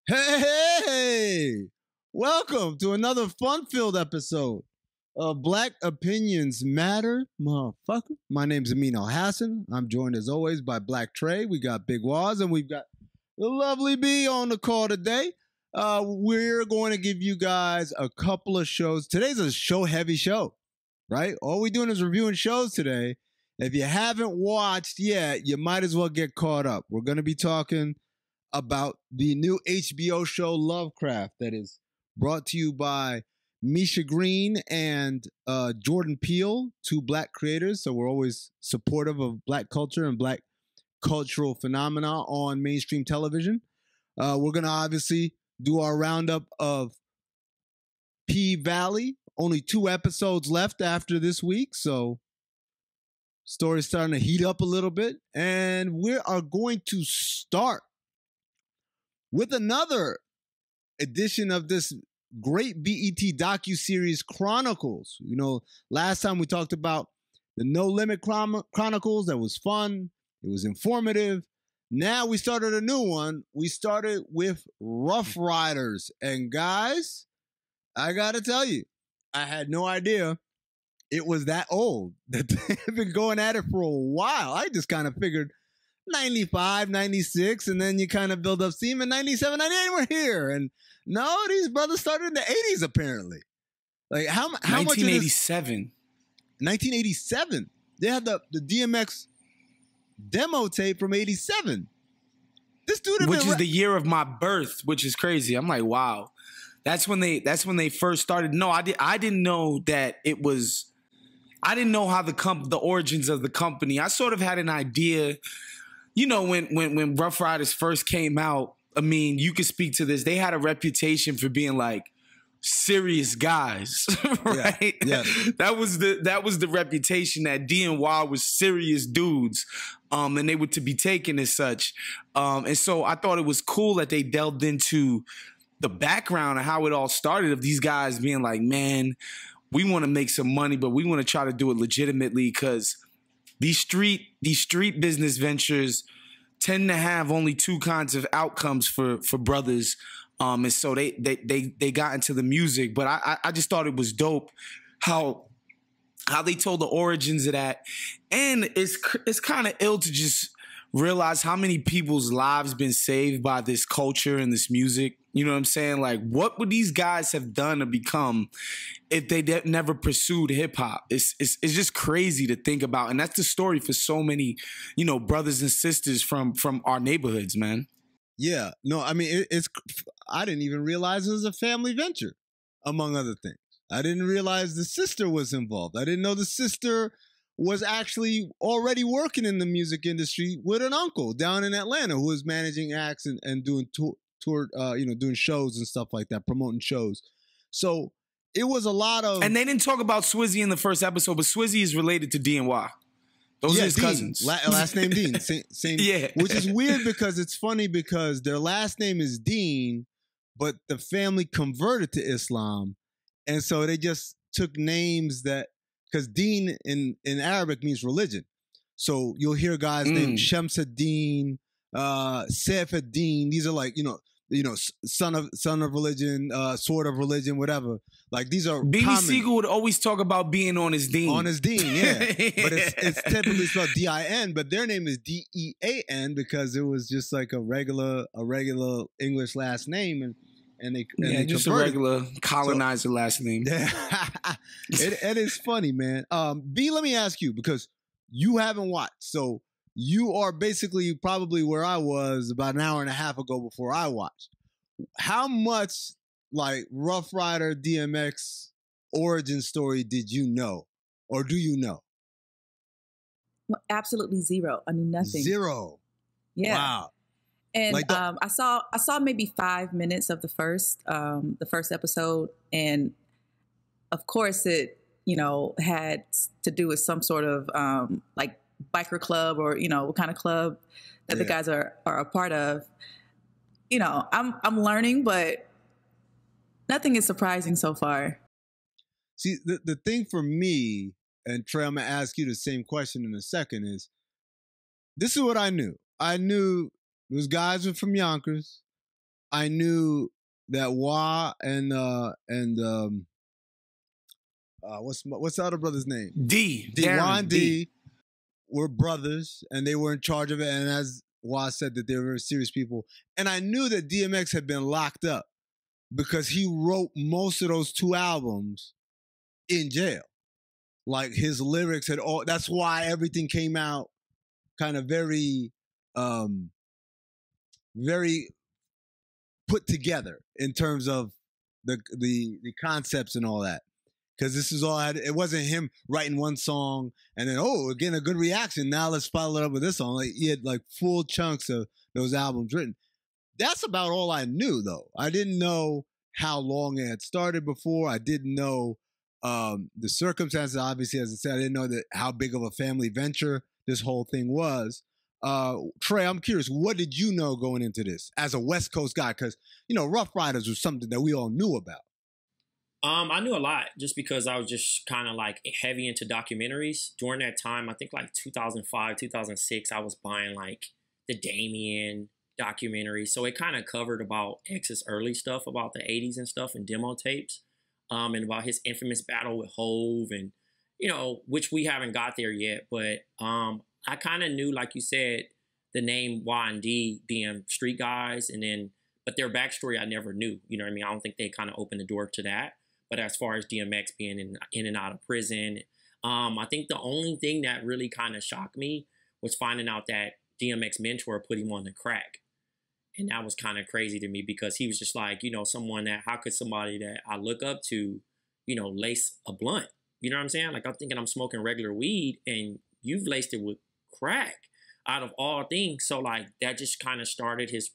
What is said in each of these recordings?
Hey, welcome to another fun-filled episode of Black Opinions Matter, motherfucker. My name's Amin Hassan. I'm joined as always by Blk Tray. We got Big Waz, and we've got the lovely B on the call today. We're going to give you guys a couple of shows. Today's a show-heavy show, right? All we're doing is reviewing shows today. If you haven't watched yet, you might as well get caught up. We're going to be talking about the new HBO show Lovecraft that is brought to you by Misha Green and Jordan Peele, two Black creators. So we're always supportive of Black culture and Black cultural phenomena on mainstream television. We're going to obviously do our roundup of P-Valley. Only 2 episodes left after this week, so story's starting to heat up a little bit. And we are going to start with another edition of this great BET docuseries Chronicles. You know, last time we talked about the No Limit Chronicles. That was fun. It was informative. Now we started a new one. We started with Ruff Ryders. And guys, I gotta tell you, I had no idea it was that old. That they've been going at it for a while. I just kind of figured 95, 96, and then you kind of build up steam. In 97, 98, we're here. And no, these brothers started in the 80s, apparently. Like, how much of this? 1987. 1987. They had the DMX demo tape from 87. This dude, which is the year of my birth, which is crazy. I'm like, wow. That's when they first started. No, I didn't know that it was. I didn't know how the origins of the company. I sort of had an idea. You know, when Ruff Ryders first came out, I mean, you could speak to this. They had a reputation for being like serious guys, right? Yeah. That was the reputation, that DNY was serious dudes, and they were to be taken as such. And so I thought it was cool that they delved into the background of how it all started, of these guys being like, man, we want to make some money, but we want to try to do it legitimately, because these street business ventures tend to have only 2 kinds of outcomes for brothers. And so they got into the music. But I just thought it was dope how they told the origins of that. And it's kind of ill to just realize how many people's lives been saved by this culture and this music. You know what I'm saying? Like, what would these guys have done to become if they never pursued hip hop? It's just crazy to think about. And that's the story for so many, you know, brothers and sisters from our neighborhoods, man. Yeah. No, I mean, I didn't even realize it was a family venture, among other things. I didn't realize the sister was involved. I didn't know the sister was actually already working in the music industry with an uncle down in Atlanta who was managing acts and doing doing shows and stuff like that, promoting shows. So it was a lot of... And they didn't talk about Swizzy in the first episode, but Swizzy is related to DNY. Those are his cousins. Last name Dean. Same, yeah. Which is weird because it's funny because their last name is Dean, but the family converted to Islam. And so they just took names that... Because Dean in Arabic means religion. So you'll hear guys named Shamsuddin, Saifuddin. These are like, you know, son of religion, sword of religion, whatever. Like, these are Beanie Siegel would always talk about being on his Dean. On his Dean, yeah. But it's typically spelled D-I-N, but their name is D-E-A-N because it was just like a regular English last name, and they just converted. A regular colonizer last name. It is funny, man. B, let me ask you, because you haven't watched, so you are basically probably where I was about an hour and a half ago before I watched. How much, like, Ruff Ryder DMX origin story did you know, or do you know? Absolutely zero. I mean, nothing. Zero. Yeah. Wow. And like I saw maybe 5 minutes of the first episode, and of course it, you know, had to do with some sort of like biker club, or, you know, what kind of club that the guys are a part of. You know, I'm learning, but nothing is surprising so far. See, the thing for me, and Trey, I'm gonna ask you the same question in a second, is this is what I knew. I knew those guys were from Yonkers. I knew that Wah and what's the other brother's name? D. Wah and D. D were brothers, and they were in charge of it. And as Wah said, that they were very serious people. And I knew that DMX had been locked up because he wrote most of those 2 albums in jail. Like his lyrics had all. That's why everything came out kind of very, very put together in terms of the concepts and all that. Because this is all, it wasn't him writing one song and then, we're getting a good reaction. Now let's follow it up with this song. Like, he had like full chunks of those albums written. That's about all I knew, though. I didn't know how long it had started before. I didn't know the circumstances. Obviously, as I said, I didn't know how big of a family venture this whole thing was. Trey, I'm curious, what did you know going into this as a West Coast guy? Because, Rough Riders was something that we all knew about. I knew a lot just because I was just kind of like heavy into documentaries. During that time, I think like 2005, 2006, I was buying like the Damien documentary. So it kind of covered about X's early stuff about the 80s and stuff and demo tapes, and about his infamous battle with Hove and, which we haven't got there yet. But I kind of knew, like you said, the name Y and D being street guys, but their backstory I never knew. You know what I mean? I don't think they kind of opened the door to that. But as far as DMX being in and out of prison, I think the only thing that really kind of shocked me was finding out that DMX mentor put him on the crack. And that was kind of crazy to me because he was just like, someone that, how could somebody that I look up to, lace a blunt? You know what I'm saying? Like, I'm thinking I'm smoking regular weed and you've laced it with crack out of all things. So like, that just kind of started his,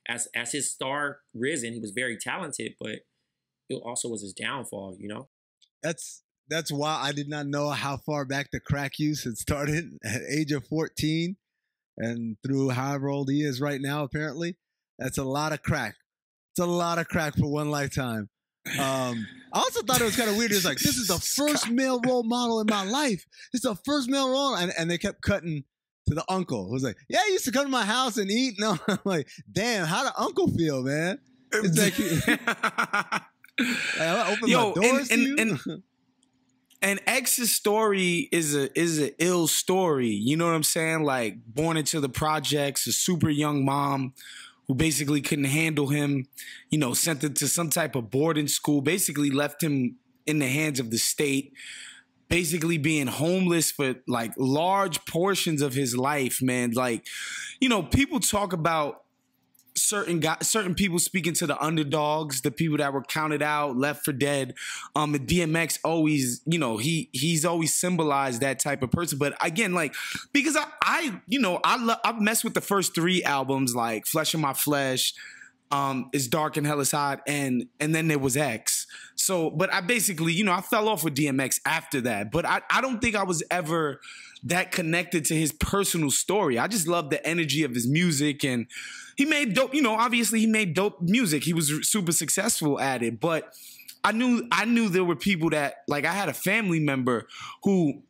as his star risen, he was very talented, but it also was his downfall, That's why I did not know how far back the crack use had started at age of 14 and through however old he is right now, apparently. That's a lot of crack. It's a lot of crack for one lifetime. I also thought it was kind of weird. It's like, this is the first male role model in my life. This is the first male role. And they kept cutting to the uncle who was like, yeah, he used to come to my house and eat. No, I'm like, damn, how did uncle feel, man? It's like... I open my doors to you. And X's story is an ill story. You know what I'm saying? Like, born into the projects, a super young mom who basically couldn't handle him, sent him to some type of boarding school, basically left him in the hands of the state, basically being homeless for like large portions of his life, man. Like, people talk about certain people speaking to the underdogs, the people that were counted out, left for dead. And DMX always, he's always symbolized that type of person. But again, like, because I've messed with the first 3 albums, like Flesh of My Flesh, It's Dark and Hell is Hot, and then there was X. So, but I basically, I fell off with DMX after that. But I don't think I was ever that connected to his personal story. I just loved the energy of his music, and he made dope, obviously he made dope music. He was super successful at it. But I knew there were people that, like, I had a family member who,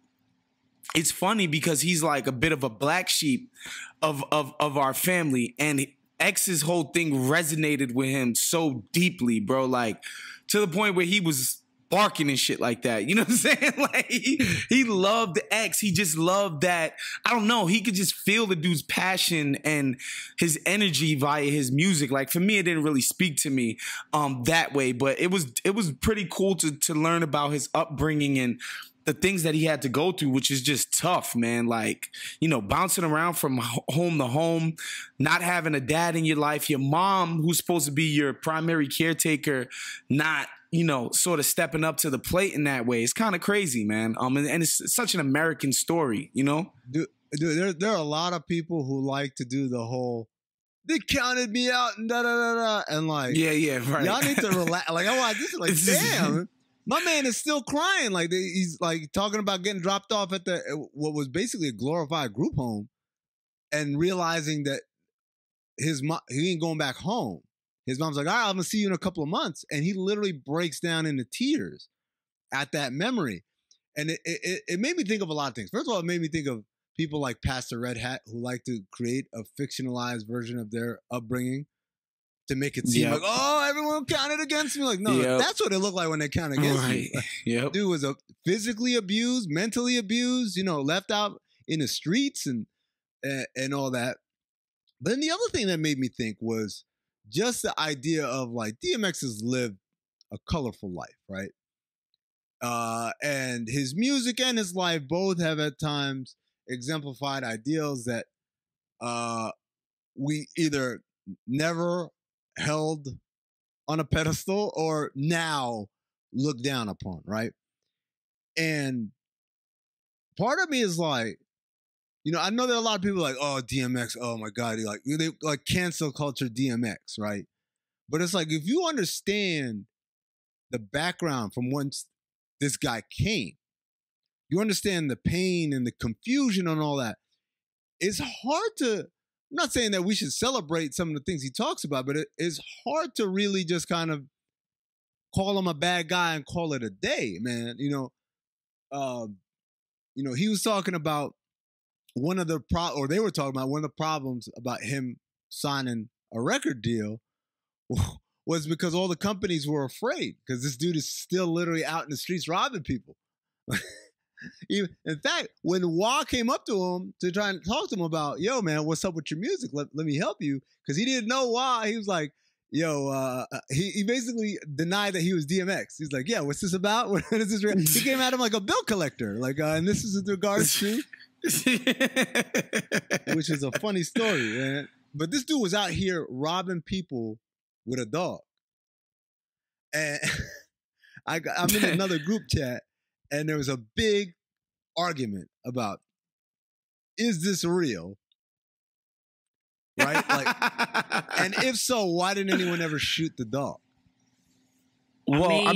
it's funny because he's like a bit of a black sheep of our family, and X's whole thing resonated with him so deeply, bro. Like, to the point where he was barking and shit like that. You know what I'm saying? Like, he loved X. He just loved that. I don't know. He could just feel the dude's passion and his energy via his music. Like, for me, it didn't really speak to me that way, but it was pretty cool to learn about his upbringing and the things that he had to go through, which is just tough, man. Like, bouncing around from home to home, not having a dad in your life, your mom, who's supposed to be your primary caretaker, not, sort of stepping up to the plate in that way. It's kind of crazy, man. And it's such an American story, Dude, there are a lot of people who like to do the whole, they counted me out and da-da-da-da, and like, yeah, right. Y'all need to relax. Like, I watch this, like, damn. My man is still crying. Like, he's like talking about getting dropped off at what was basically a glorified group home, and realizing that his mom, he ain't going back home. His mom's like, all right, I'm gonna see you in a couple of months, and he literally breaks down into tears at that memory, and it made me think of a lot of things. First of all, it made me think of people like Pastor Red Hat, who like to create a fictionalized version of their upbringing to make it seem like, oh, everyone counted against me. Like, no, that's what it looked like when they counted against me. Like, dude was physically abused, mentally abused, left out in the streets and all that. But then the other thing that made me think was just the idea of like DMX has lived a colorful life, right? And his music and his life both have at times exemplified ideals that we either never held on a pedestal or now look down upon, right? And part of me is like, I know that a lot of people are like, oh, DMX, oh my God, they like cancel culture DMX, right? But it's like, if you understand the background from whence this guy came, you understand the pain and the confusion and all that, it's hard to, I'm not saying that we should celebrate some of the things he talks about, but it's hard to really just kind of call him a bad guy and call it a day, man. He was talking about they were talking about one of the problems about him signing a record deal was because all the companies were afraid because this dude is still literally out in the streets robbing people. In fact, when Wah came up to him to try and talk to him about, yo, man, what's up with your music? Let me help you. Because he didn't know why. He was like, yo, he basically denied that he was DMX. He's like, yeah, what's this about? What is this? He came at him like a bill collector. Like, and this is in regards to, which is a funny story, man. But this dude was out here robbing people with a dog. And I'm in another group chat, and there was a big argument about, is this real? Right? Like, and if so, why didn't anyone ever shoot the dog? Well, I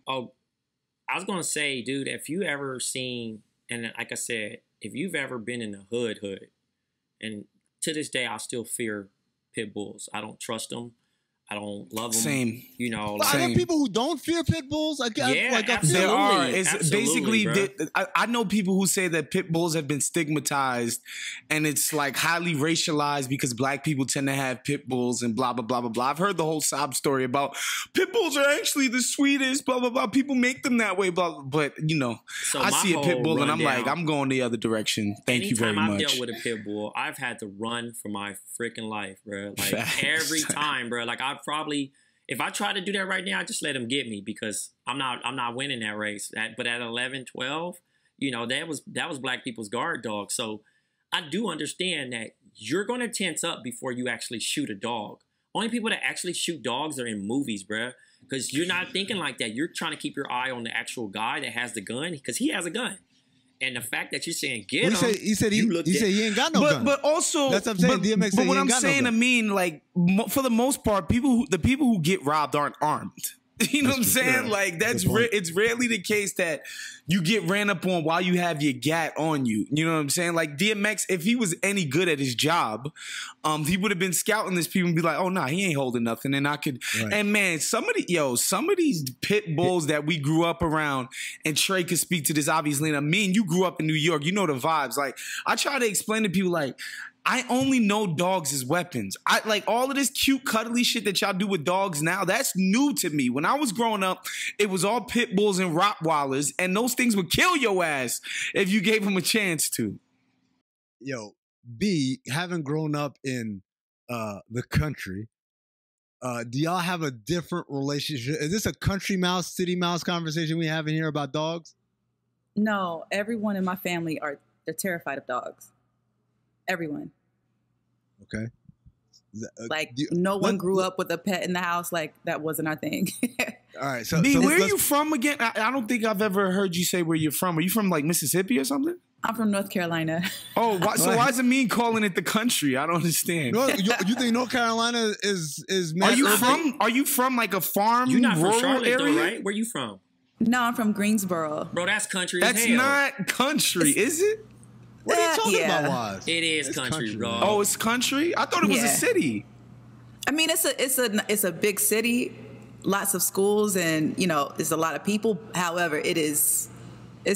was going to say, dude, if you ever seen, and like I said, if you've ever been in the hood, and to this day, I still fear pit bulls. I don't trust them. I don't love them. Same. Are there people who don't fear pit bulls? Absolutely. There are. It's absolutely, basically, I know people who say that pit bulls have been stigmatized and it's like highly racialized because black people tend to have pit bulls and blah, blah, blah, blah, blah. I've heard the whole sob story about pit bulls are actually the sweetest, blah, blah, blah. People make them that way, blah, blah. But, so I see a pit bull and I'm like, I'm going the other direction. Thank you very much. Anytime I've dealt with a pit bull, I've had to run for my freaking life, bro. Like every time, bro. Like probably, if I try to do that right now, I just let him get me because I'm not winning that race. But at 11, 12, that was black people's guard dog. So I do understand that you're going to tense up before you actually shoot a dog. Only people that actually shoot dogs are in movies, bruh. Because you're not thinking like that. You're trying to keep your eye on the actual guy that has the gun because he has a gun. And the fact that you're saying get him, he said he ain't got no gun. But also, that's what I'm saying. DMX but what I'm saying, like for the most part, the people who get robbed aren't armed. You know what I'm saying? Yeah. Like it's rarely the case that you get ran up on while you have your gat on you. You know what I'm saying? Like DMX, if he was any good at his job, he would have been scouting this people and be like, oh nah, he ain't holding nothing. And I could and man, some of these pit bulls that we grew up around, and Trey could speak to this obviously. And Amin, you grew up in New York, you know the vibes. Like I try to explain to people like I only know dogs as weapons. I like all of this cute, cuddly shit that y'all do with dogs now. That's new to me. When I was growing up, it was all pit bulls and Rottweilers, and those things would kill your ass if you gave them a chance to. Yo, B, having grown up in the country, do y'all have a different relationship? Is this a country mouse, city mouse conversation we have in here about dogs? No, everyone in my family they're terrified of dogs. Everyone. Okay. No one grew up with a pet in the house. Like that wasn't our thing. All right. So, B, where are you from again? I don't think I've ever heard you say where you're from. Are you from like Mississippi or something? I'm from North Carolina. Oh, so why does it mean calling it the country? I don't understand. You think North Carolina is? Are you from like a farm? You're not rural from Charlotte, area? though, right? Where you from? No, I'm from Greensboro. Bro, that's country. That's as hell. not country, is it? What are you talking about, Waz? It is country, bro. Oh, it's country? I thought it was a city. I mean, it's a big city, lots of schools, and there's a lot of people. However, it's a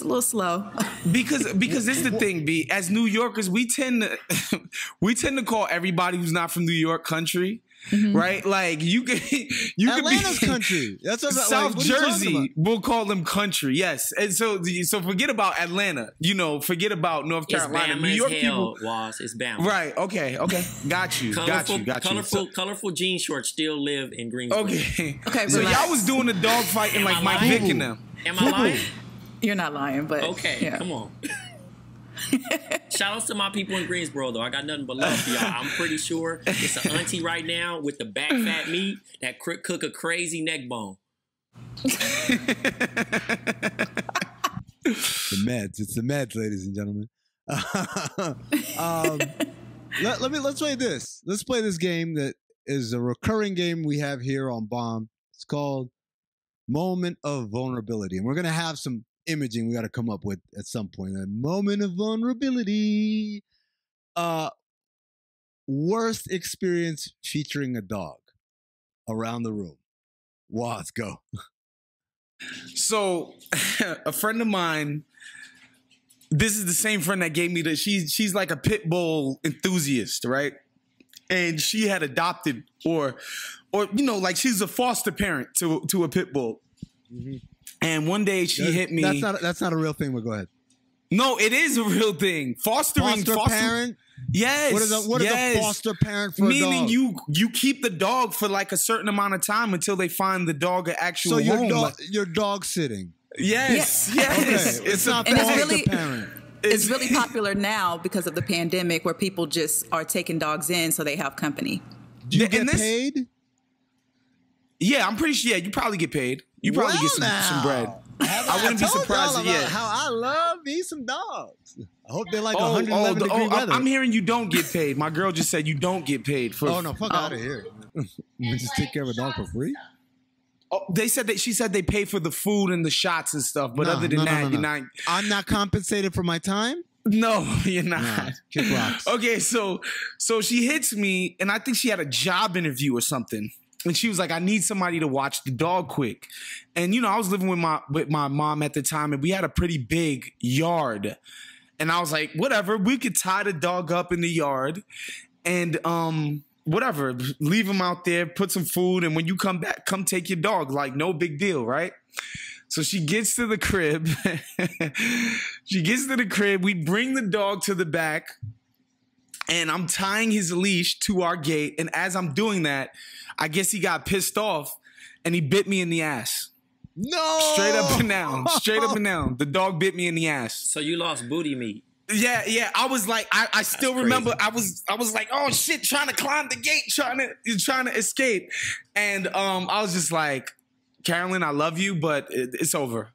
little slow. because this is the thing, B. As New Yorkers, we tend to call everybody who's not from New York country. right? Like you could Atlanta's be country. That's what, South what are you talking Jersey. about? We'll call them country, yes. And so forget about Atlanta. You know, forget about North Carolina, New York people. Was it's Bama. Right. Okay. Got you. Colorful jean shorts still live in Greensboro. Okay. Okay, So relax. y'all was doing the dog fighting Am like I Mike lying? Vick and them. Am I lying? You're not lying, but Okay, yeah. come on. Shout outs to my people in Greensboro, though. I got nothing but love for y'all. I'm pretty sure it's an auntie right now with the back fat meat that cook a crazy neck bone. The meds. It's the meds, ladies and gentlemen. Let's play this. Let's play this game that is a recurring game we have here on BOMM. It's called Moment of Vulnerability. And we're going to have some imaging we got to come up with at some point. A moment of vulnerability. Worst experience featuring a dog around the room. Let's go. So, a friend of mine, this is the same friend that gave me the, she's like a pit bull enthusiast, right? And she had adopted or you know, like she's a foster parent to a pit bull. Mm-hmm. And one day she hit me. That's not a real thing, but go ahead. No, it is a real thing. Foster parent? Yes. What is a foster parent for a dog? Meaning you keep the dog for like a certain amount of time until they find the dog an actual home. So you're dog sitting. Yes. Okay. It's not foster parent. It's really popular now because of the pandemic where people just are taking dogs in so they have company. Do you get paid? Yeah, I'm pretty sure. Yeah, you probably get paid. You probably get some bread. I wouldn't be surprised. How I love me some dogs. I hope they like 111 degree weather. I'm hearing you don't get paid. My girl just said you don't get paid for. Oh no, fuck out of here. We just take care of a dog for free. Oh, she said they pay for the food and the shots and stuff, but other than that, you're not. I'm not compensated for my time. No, you're not. Nah, kick rocks. Okay, so she hits me, and I think she had a job interview or something. And she was like, I need somebody to watch the dog quick. And, you know, I was living with my mom at the time, and we had a pretty big yard. And I was like, whatever, we could tie the dog up in the yard and whatever, leave him out there, put some food, and when you come back, come take your dog. Like, no big deal, right? So she gets to the crib. We bring the dog to the back, and I'm tying his leash to our gate. And as I'm doing that, I guess he got pissed off and he bit me in the ass. No! Straight up and down. Straight up and down. The dog bit me in the ass. So you lost booty meat. Yeah. I was like, I still remember I was like, oh shit, trying to climb the gate, trying to escape. And I was just like, Carolyn, I love you, but it's over.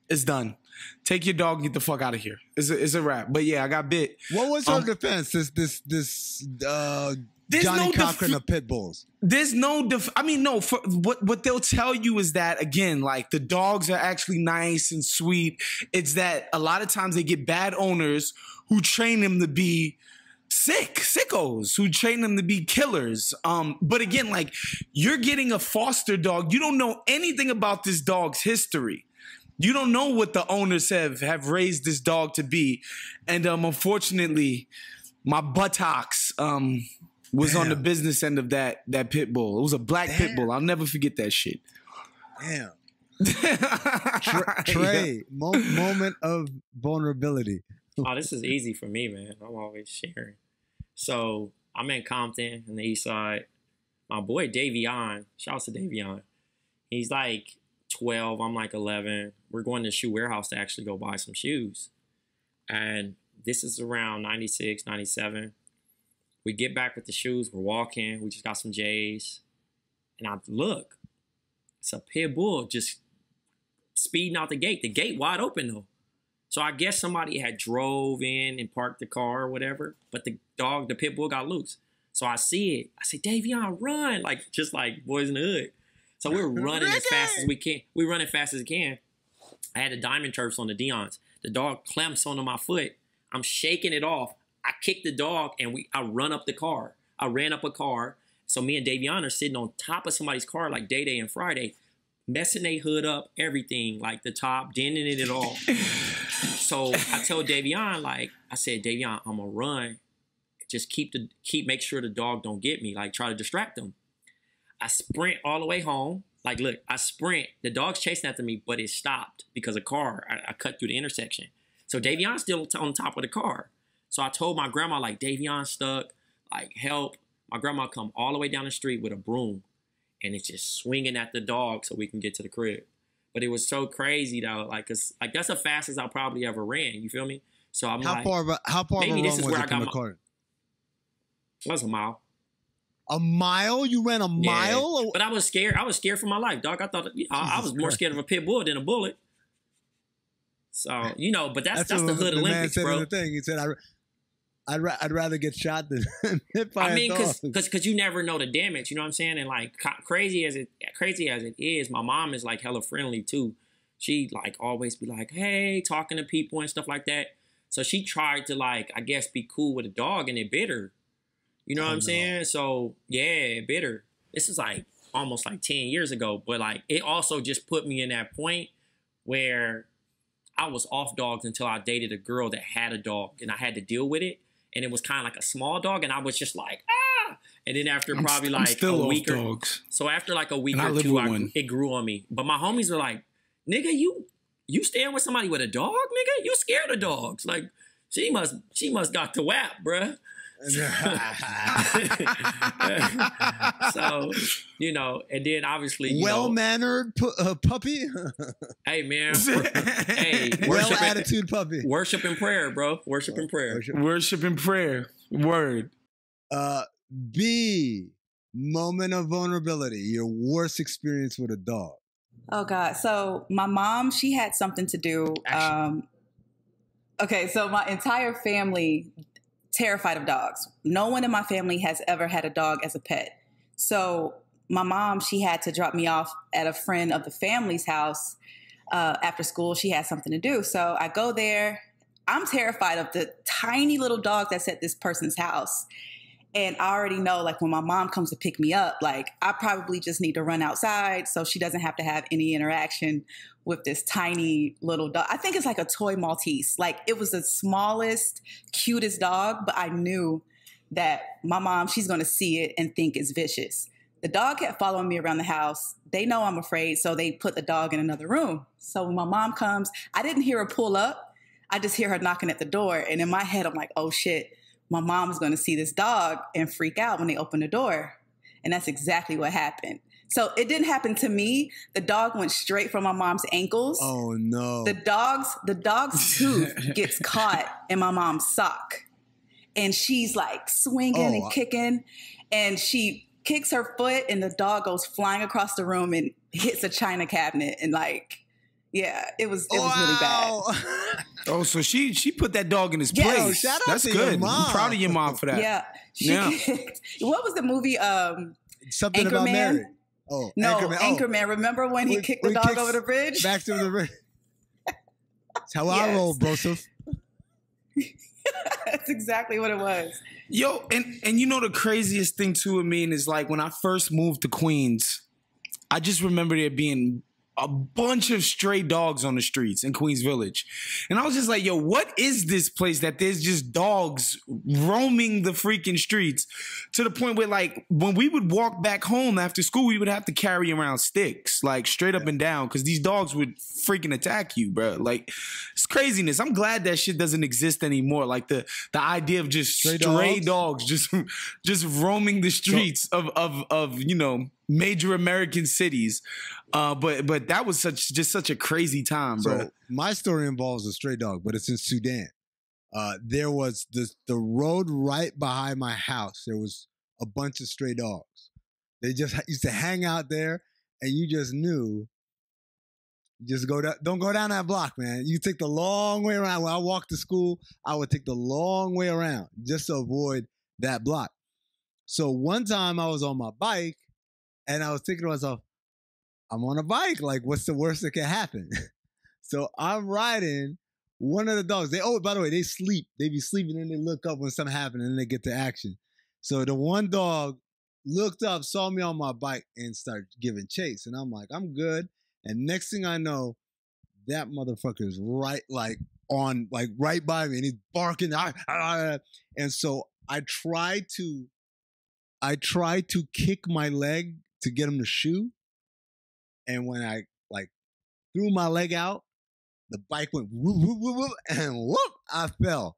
It's done. Take your dog and get the fuck out of here. It's a wrap. But yeah, I got bit. What was her defense? This Johnny Cochran of pit bulls. There's no what they'll tell you is that, again, like the dogs are actually nice and sweet. It's that a lot of times they get bad owners who train them to be sickos, who train them to be killers. But again, like you're getting a foster dog. You don't know anything about this dog's history. You don't know what the owners have raised this dog to be. And unfortunately, my buttocks was on the business end of that pit bull. It was a black pit bull. I'll never forget that shit. Damn. Tray, moment of vulnerability. Oh, this is easy for me, man. I'm always sharing. So I'm in Compton on the east side. My boy Davion, shout out to Davion. He's like 12, I'm like 11. We're going to the shoe warehouse to actually go buy some shoes. And this is around 96, 97. We get back with the shoes. We're walking. We just got some J's. And I look. It's a pit bull just speeding out the gate. The gate wide open, though. So I guess somebody had drove in and parked the car or whatever. But the pit bull got loose. So I see it. I say, Davion, run. Like, just like Boys in the Hood. So we're running as fast as we can. We run as fast as we can. I had the diamond turfs on the Deons. The dog clamps onto my foot. I'm shaking it off. I kick the dog and I run up the car. I ran up a car. So me and Davion are sitting on top of somebody's car like Day and Friday, messing their hood up, everything, like the top, denting it at all. So I told Davion, like, I said, Davion, I'm gonna run. Just make sure the dog don't get me, like try to distract him. I sprint all the way home. Like, look, I sprint. The dog's chasing after me, but it stopped because a car. I cut through the intersection. So Davion's still on top of the car. So I told my grandma, like, Davion's stuck. Like, help. My grandma come all the way down the street with a broom. And it's just swinging at the dog so we can get to the crib. But it was so crazy, though. Like, cause like that's the fastest I probably ever ran. You feel me? So I'm how far of a run was it from the car? It was a mile. A mile? You ran a mile? But I was scared. I was scared for my life, dog. I thought I was more scared of a pit bull than a bullet. So, you know, but that's the Hood Olympics, bro. The thing. He said, I'd rather get shot than hit by a dog. Because you never know the damage, you know what I'm saying? And like crazy as it is, my mom is like hella friendly too. She like always be like, hey, talking to people and stuff like that. So she tried to like, I guess, be cool with a dog, and it bit her. You know what I'm saying? So yeah, it bit her. This is like almost like 10 years ago, but like it also just put me in that point where I was off dogs until I dated a girl that had a dog, and I had to deal with it. And it was kind of like a small dog, and I was just like, ah! And then after probably like a week or so, after like a week or two, it grew on me. But my homies were like, nigga, you staying with somebody with a dog, nigga? You scared of dogs? Like she must got the whap, bruh. So, you know, and then obviously, well-mannered puppy. Hey, man. Hey, well-attitude puppy. Worship and prayer, bro. Worship and prayer. Worship and prayer. Word. B, moment of vulnerability. Your worst experience with a dog. Oh, God. So my mom, she had something to do. Okay, so my entire family terrified of dogs. No one in my family has ever had a dog as a pet. So my mom, she had to drop me off at a friend of the family's house after school. She had something to do. So I go there. I'm terrified of the tiny little dog that's at this person's house. And I already know, like, when my mom comes to pick me up, like, I probably just need to run outside so she doesn't have to have any interaction with this tiny little dog. I think it's like a toy Maltese. Like, it was the smallest, cutest dog, but I knew that my mom, she's going to see it and think it's vicious. The dog kept following me around the house. They know I'm afraid, so they put the dog in another room. So when my mom comes, I didn't hear her pull up. I just hear her knocking at the door. And in my head, I'm like, oh, shit. My mom's going to see this dog and freak out when they open the door. And that's exactly what happened. So it didn't happen to me. The dog went straight from my mom's ankles. Oh, no. The dog's tooth gets caught in my mom's sock. And she's like swinging and kicking. And she kicks her foot and the dog goes flying across the room and hits a china cabinet. And like, yeah, it was really bad. Oh, so she put that dog in his place. Yo, shout out That's to good. your mom. I'm proud of your mom for that. Yeah. What was the movie? Something Anchorman? About Mary. Oh, no, Anchorman. Anchorman. Remember when he kicked the dog over the bridge? Back to the bridge. That's how I roll, Joseph. That's exactly what it was. Yo, and you know the craziest thing too, Amin, is like when I first moved to Queens, I just remember there being a bunch of stray dogs on the streets in Queens Village. And I was just like, yo, what is this place that there's just dogs roaming the freaking streets to the point where, like, when we would walk back home after school, we would have to carry around sticks, like, straight up and down, because these dogs would freaking attack you, bro. Like, it's craziness. I'm glad that shit doesn't exist anymore. Like, the idea of just stray dogs just roaming the streets of you know, major American cities. But that was such a crazy time, bro. So my story involves a stray dog, but it's in Sudan. There was the road right behind my house. There was a bunch of stray dogs. They just used to hang out there, and you just knew. Just don't go down that block, man. You take the long way around. When I walked to school, I would take the long way around just to avoid that block. So one time I was on my bike, and I was thinking to myself, I'm on a bike. Like, what's the worst that can happen? So I'm riding one of the dogs. By the way, they sleep. They be sleeping and they look up when something happens and they get to action. So the one dog looked up, saw me on my bike and started giving chase. And I'm like, I'm good. And next thing I know, that motherfucker is right by me and he's barking. And so I tried to kick my leg to get him to shoe. And when I like threw my leg out, the bike went whoop, whoop, whoop, whoop, and whoop, I fell.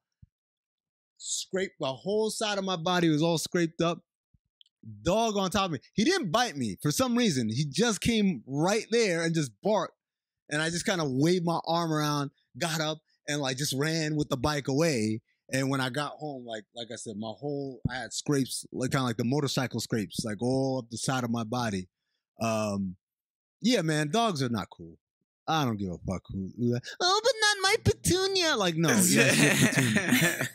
Scraped the whole side of my body, was all scraped up. Dog on top of me. He didn't bite me for some reason. He just came right there and just barked. And I just kind of waved my arm around, got up, and like just ran with the bike away. And when I got home, like I said, I had scrapes, like kind of like the motorcycle scrapes, like all up the side of my body. Yeah, man, dogs are not cool. I don't give a fuck who but not my Petunia. Like, no, Petunia.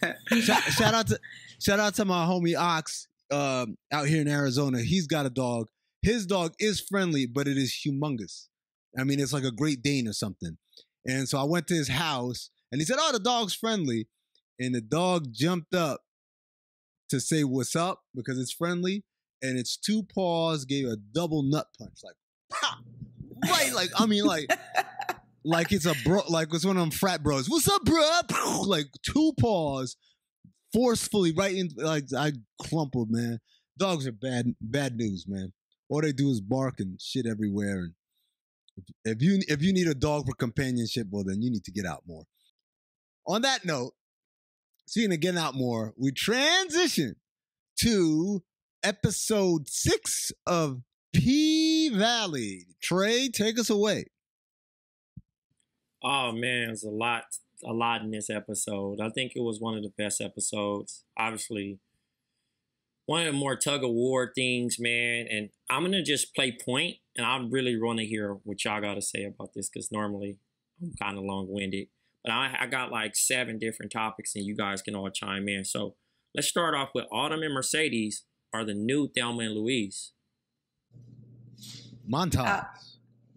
shout out to my homie Ox out here in Arizona. He's got a dog. His dog is friendly, but it is humongous. I mean, it's like a Great Dane or something. And so I went to his house, and he said, "Oh, the dog's friendly." And the dog jumped up to say what's up because it's friendly, and its two paws gave a double nut punch, like pop, right, like I mean, like it's a bro, like it's one of them frat bros. What's up, bro? Like two paws, forcefully right in, like I crumpled, man. Dogs are bad news, man. All they do is bark and shit everywhere. And if you need a dog for companionship, well, then you need to get out more. On that note, speaking of getting out more, we transition to episode 6 of P-Valley. Trey, take us away. Oh man, there's a lot in this episode. I think it was one of the best episodes. Obviously, one of the more tug of war things, man. And I'm gonna just play point, and I really want to hear what y'all got to say about this because normally I'm kind of long-winded. But I got like 7 different topics, and you guys can all chime in. So let's start off with Autumn and Mercedes are the new Thelma and Louise. Montage.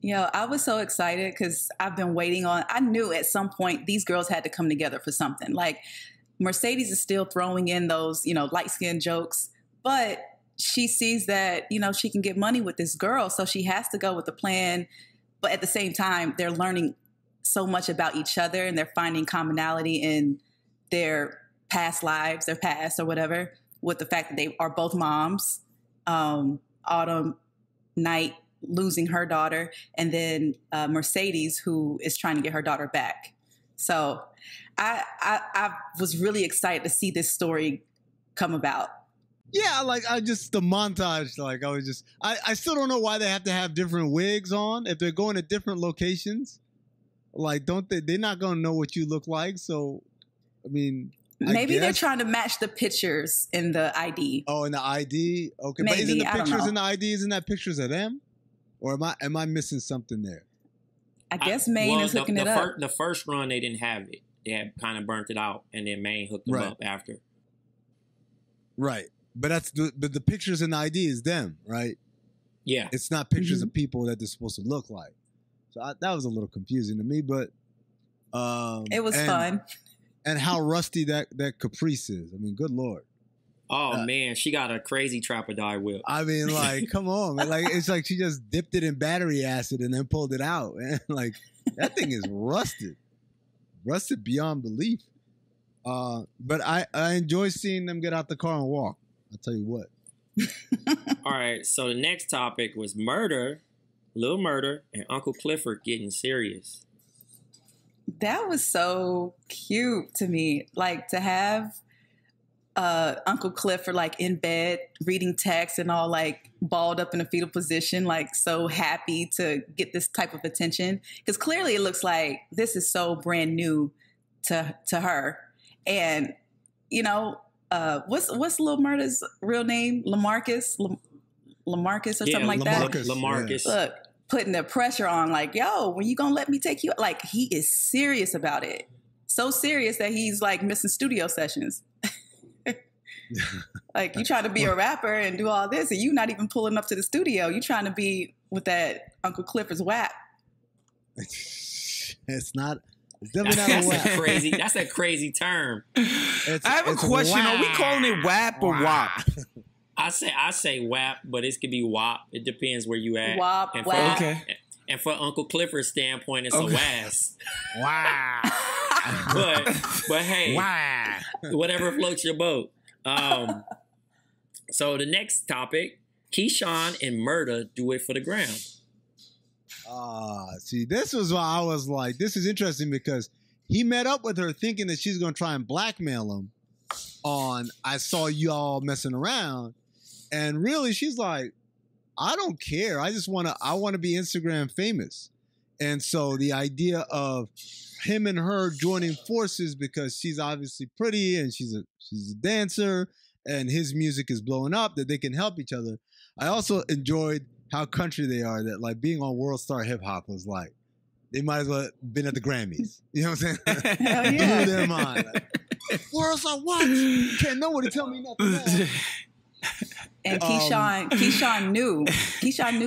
I was so excited because I've been waiting on, I knew at some point these girls had to come together for something. Like Mercedes is still throwing in those, light-skinned jokes, but she sees that, she can get money with this girl. So she has to go with the plan. But at the same time, they're learning so much about each other and they're finding commonality in their past lives, their past or whatever, with the fact that they are both moms. Autumn Night losing her daughter, and then Mercedes, who is trying to get her daughter back. So I was really excited to see this story come about. Yeah, the montage, I still don't know why they have to have different wigs on if they're going to different locations. Like, they're not going to know what you look like. So, I mean, maybe they're trying to match the pictures in the ID. Oh, in the ID? Okay. Maybe, but isn't the pictures in the ID, isn't that pictures of them? Or am I missing something there? I guess Maine is hooking it up. The first run, they didn't have it. They had kind of burnt it out, and then Maine hooked them up after. Right. But the pictures in the ID is them, right? Yeah. It's not pictures of people that they're supposed to look like. So that was a little confusing to me, but it was fun. And how rusty that Caprice is. I mean, good Lord. Oh man, she got a crazy trapper die whip. I mean, like, come on, man. Like, it's like she just dipped it in battery acid and then pulled it out, man. Like, that thing is rusted beyond belief. But I enjoy seeing them get out the car and walk. I'll tell you what. All right, so the next topic was murder, Lil Murder, and Uncle Clifford getting serious. That was so cute to me. Like, to have Uncle Clifford like in bed reading text and all like balled up in a fetal position, like so happy to get this type of attention, because clearly it looks like this is so brand new to her. And what's Lil Murder's real name? Lamarcus or something like that. Lamarcus. Yeah. Look, putting the pressure on, like, yo, when you gonna let me take you? Like, he is serious about it. So serious that he's like missing studio sessions. Like, you trying to be a rapper and do all this, and you not even pulling up to the studio. You trying to be with that Uncle Clifford's WAP. It's definitely not a WAP. That's a crazy term. I have a question. Are we calling it WAP or WAP? I say WAP, but it could be WAP. It depends where you at. WAP, WAP. Okay. And for Uncle Clifford's standpoint, it's a WAS. Wow. But hey, whatever floats your boat. So the next topic Keyshawn and Murda do it for the gram. See, this was why I was like, this is interesting because he met up with her thinking that she's going to try and blackmail him on, I saw y'all messing around. And really, she's like, I don't care. I want to be Instagram famous. And so the idea of him and her joining forces because she's obviously pretty and she's a dancer and his music is blowing up, that they can help each other. I also enjoyed how country they are, that like being on World Star Hip Hop was like, they might as well have been at the Grammys. You know what I'm saying? Hell yeah. Blew their mind. Like, World Star, what? You can't nobody tell me nothing else. And Keyshawn knew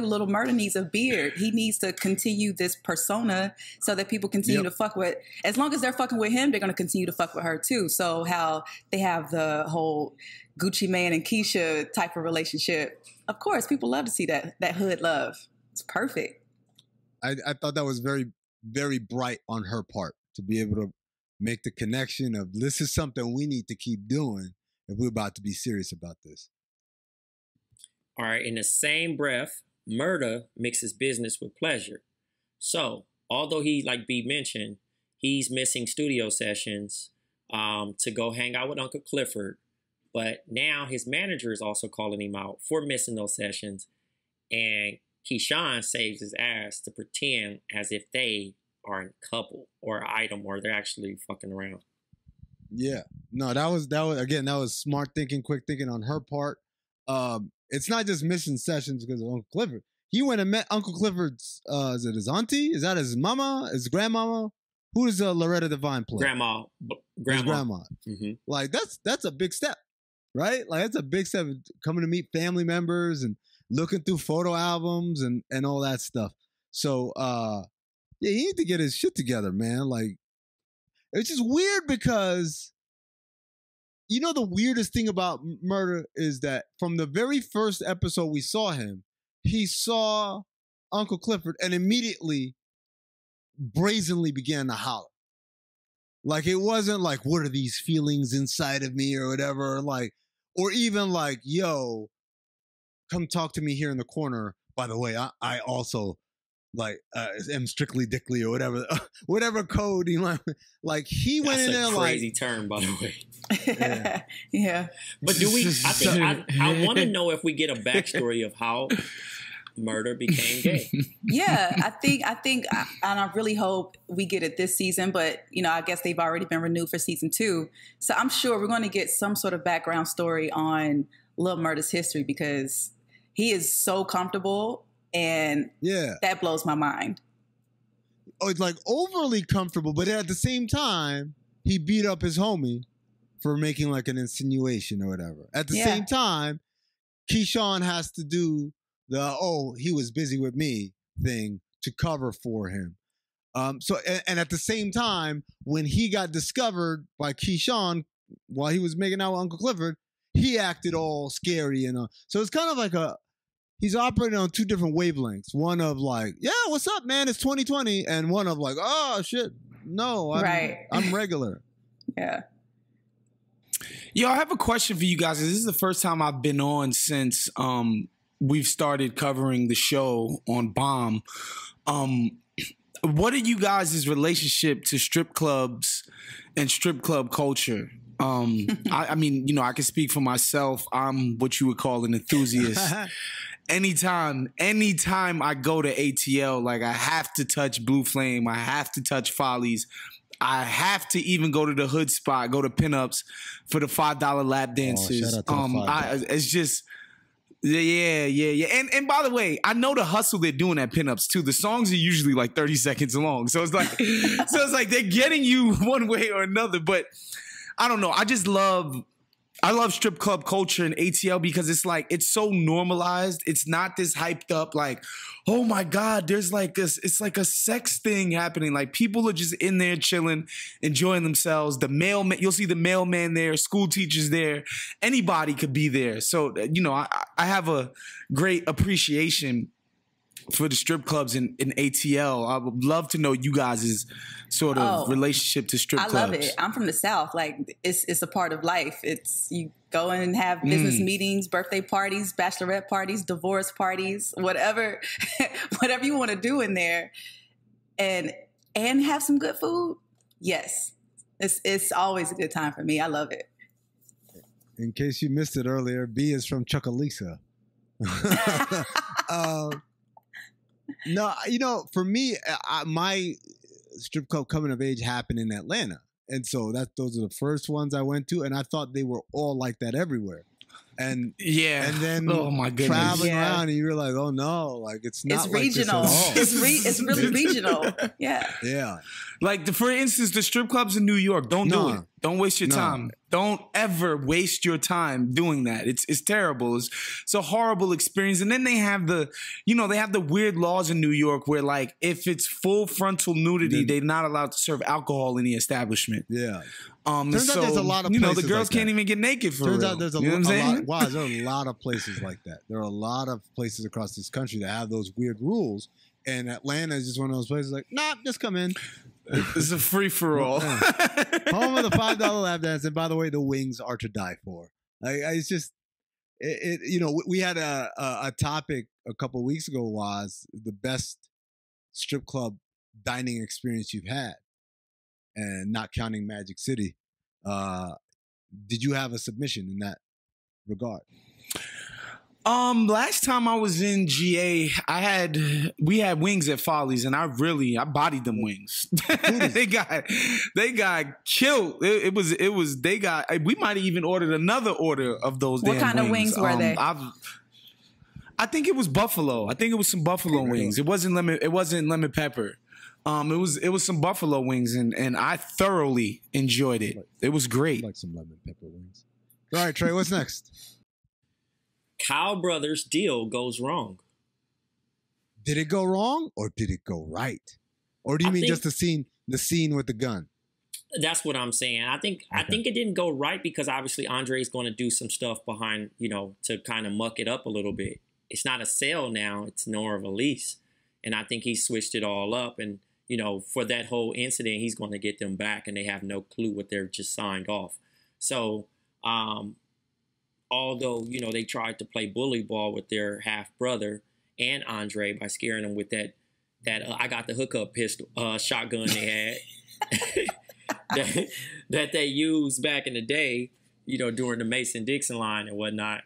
Little Murda needs a beard. He needs to continue this persona so that people continue to fuck with. As long as they're fucking with him, they're going to continue to fuck with her too. So how they have the whole Gucci Mane and Keisha type of relationship. Of course, people love to see that hood love. It's perfect. I thought that was very, very bright on her part to be able to make the connection of this is something we need to keep doing if we're about to be serious about this. All right, in the same breath, Murda mixes business with pleasure. So, although he, like B mentioned, he's missing studio sessions to go hang out with Uncle Clifford, but now his manager is also calling him out for missing those sessions, and Keyshawn saves his ass to pretend as if they are a couple or an item or they're actually fucking around. Yeah. No, that was smart thinking, quick thinking on her part. It's not just missing sessions because of Uncle Clifford. He went and met Uncle Clifford's, is it his auntie? Is that his mama? His grandmama? Who does Loretta Devine play? Grandma. His grandma. Mm-hmm. Like, that's a big step, right? Like, that's a big step, coming to meet family members and looking through photo albums and all that stuff. So, yeah, he need to get his shit together, man. Like, it's just weird because, you know, the weirdest thing about Murda is that from the very first episode we saw him, he saw Uncle Clifford and immediately brazenly began to holler. Like, it wasn't like, what are these feelings inside of me or whatever, like, or even like, yo, come talk to me here in the corner. By the way, I also like am strictly dickly or whatever code, you know, like he went in there like. That's a crazy term, by the way. Yeah. Yeah. But do we, I want to know if we get a backstory of how Murda became gay. Yeah, I think, and I really hope we get it this season, but, you know, I guess they've already been renewed for season 2. So I'm sure we're going to get some sort of background story on Lil Murda's history because he is so comfortable and that blows my mind. Oh, it's like overly comfortable, but at the same time, he beat up his homie for making like an insinuation or whatever. At the same time, Keyshawn has to do the, he was busy with me thing to cover for him. So at the same time, when he got discovered by Keyshawn while he was making out with Uncle Clifford, he acted all scary and so it's kind of like he's operating on 2 different wavelengths. One of like, yeah, what's up, man? It's 2020, and one of like, oh shit, no, I'm regular. Yeah. Yo, I have a question for you guys. This is the first time I've been on since we've started covering the show on BOMM. What are you guys' relationship to strip clubs and strip club culture? I mean, you know, I can speak for myself. I'm what you would call an enthusiast. Anytime I go to ATL, like I have to touch Blue Flame, I have to touch Follies, I have to even go to the hood spot, go to pinups for the $5 lap dances. Shout out to the $5. It's just yeah. And by the way, I know the hustle they're doing at pinups too. The songs are usually like 30 seconds long, so it's like they're getting you one way or another. But I don't know. I love strip club culture in ATL because it's like, it's so normalized. It's not this hyped up like, oh my God, there's like this, it's like a sex thing happening. Like people are just in there chilling, enjoying themselves. The mailman, you'll see the mailman there, school teachers there, anybody could be there. So, you know, I have a great appreciation for the strip clubs in ATL. I would love to know you guys' sort of relationship to strip clubs. I love it. I'm from the South. Like it's a part of life. It's you go in and have business meetings, birthday parties, bachelorette parties, divorce parties, whatever you want to do in there, and have some good food. Yes, it's always a good time for me. I love it. In case you missed it earlier, B is from Chucalissa. No, you know, for me, my strip club coming of age happened in Atlanta. And so those are the first ones I went to. And I thought they were all like that everywhere. And and then oh my goodness, traveling around and you realize, oh no, like it's not like regional. This at all. It's really regional. Yeah. Like for instance, the strip clubs in New York, don't do it. Don't waste your time. Don't ever waste your time doing that. It's terrible. It's a horrible experience. And then they have the weird laws in New York where like if it's full frontal nudity, they're not allowed to serve alcohol in the establishment. Yeah. Turns out there's a lot of places the girls like can't even get naked for Turns real. out there's there are a lot of places like that. There are a lot of places across this country that have those weird rules. And Atlanta is just one of those places like, nah, just come in. It's a free-for-all. Home of the $5 lap dance. And by the way, the wings are to die for. It's just, we had a topic a couple of weeks ago was the best strip club dining experience you've had. And not counting Magic City. Did you have a submission in that regard? Last time I was in GA, we had wings at Follies, and I bodied them wings. they got killed. We might have even ordered another order of those. What kind of wings were they? I think it was buffalo. I think it was some buffalo wings. It wasn't lemon pepper. It was some buffalo wings, and I thoroughly enjoyed it. It was great. Like some lemon pepper wings. All right, Trey, what's next? Kyle Brothers' deal goes wrong. Did it go wrong or did it go right? Or do you mean just the scene with the gun? That's what I'm saying. I think it didn't go right because obviously Andre's going to do some stuff behind, to kind of muck it up a little bit. It's not a sale now; it's more of a lease, and I think he switched it all up. And for that whole incident, he's going to get them back, and they have no clue what they're just signed off. So, although, they tried to play bully ball with their half brother and Andre by scaring them with that I got the hookup pistol, shotgun they had that they used back in the day, during the Mason-Dixon line and whatnot.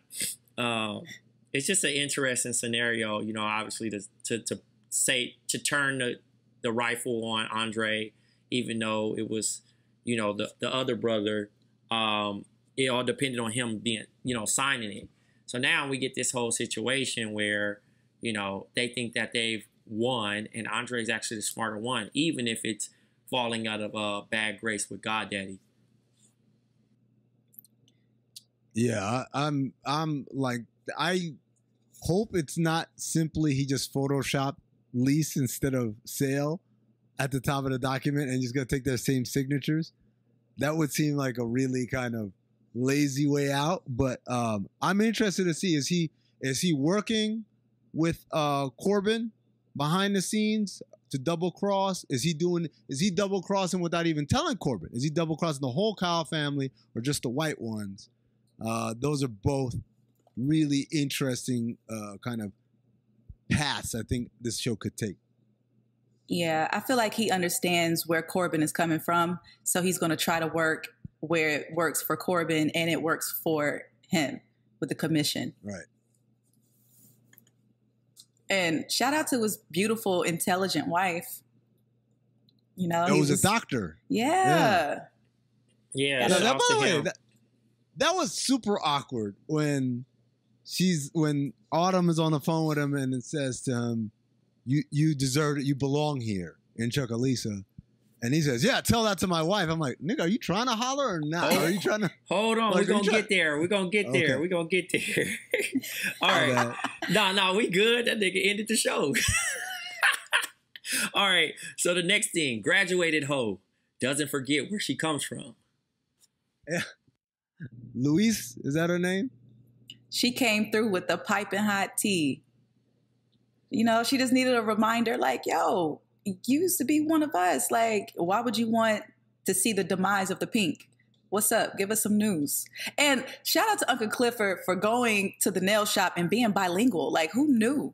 It's just an interesting scenario, obviously to turn the rifle on Andre, even though it was, the other brother, it all depended on him being, signing it. So now we get this whole situation where, they think that they've won and Andre's actually the smarter one, even if it's falling out of bad grace with God Daddy. Yeah, I'm like, I hope it's not simply he just photoshopped lease instead of sale at the top of the document and just gonna take their same signatures. That would seem like a really kind of lazy way out. But I'm interested to see, is he working with Corbin behind the scenes to double cross? Is he double crossing without even telling Corbin? Is he double crossing the whole Kyle family or just the white ones? Those are both really interesting kind of paths I think this show could take. Yeah, I feel like he understands where Corbin is coming from. So he's going to try to work where it works for Corbin and it works for him with the commission. Right. And shout out to his beautiful, intelligent wife. It was a doctor. Yeah. Yeah. By the way, that was super awkward when Autumn is on the phone with him and it says to him, you deserve it, you belong here in Chucalissa. And he says, yeah, tell that to my wife. I'm like, nigga, are you trying to holler or not? Are you trying to... Hold on, we're going to get there. We're going to get there. Okay. We're going to get there. All right. No, we good. That nigga ended the show. All right. So the next thing, graduated hoe doesn't forget where she comes from. Yeah. Luis, is that her name? She came through with the piping hot tea. You know, she just needed a reminder like, yo, you used to be one of us. Like, why would you want to see the demise of the pink? What's up? Give us some news. And shout out to Uncle Clifford for going to the nail shop and being bilingual. Like, who knew?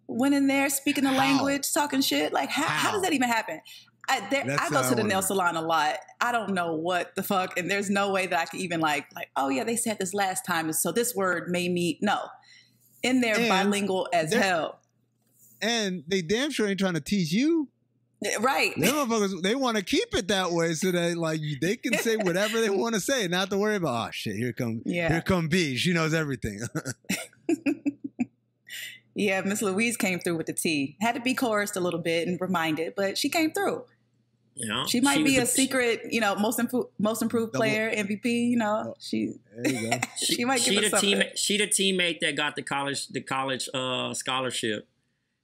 Went in there speaking the language, talking shit. Like, how does that even happen? I go to the nail salon a lot. I don't know what the fuck, and there's no way that I could even like, oh yeah, they said this last time, and so this word made me no. In there, bilingual as hell. And they damn sure ain't trying to teach you. Right. Them motherfuckers, they want to keep it that way so that like they can say whatever they want to say, not to worry about, oh shit, here come B. She knows everything. Yeah, Miss Louise came through with the tea. Had to be chorused a little bit and reminded, but she came through. You know, she might be a secret, you know, most improved player, MVP. You know, she. There you go. she might give us something. She the teammate that got the college scholarship,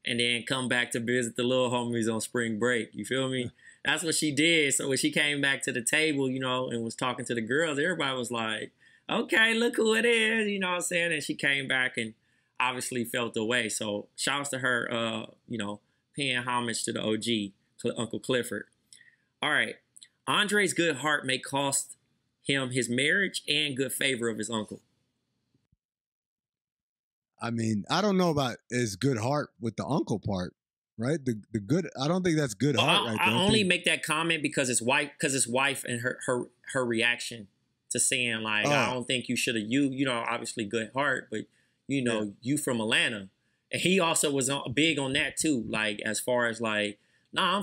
and then come back to visit the little homies on spring break. You feel me? That's what she did. So when she came back to the table, you know, and was talking to the girls, everybody was like, "Okay, look who it is." You know what I'm saying? And she came back and obviously felt the way. So shouts to her, you know, paying homage to the OG, Uncle Clifford. All right. Andre's good heart may cost him his marriage and good favor of his uncle. I mean, I don't know about his good heart with the uncle part, right? The good, I don't think that's good heart right there. I only make that comment because his wife and her reaction to saying like, I don't think you should have, you know, obviously good heart, but you know, you from Atlanta. And he also was big on that too. Like, as far as like, nah,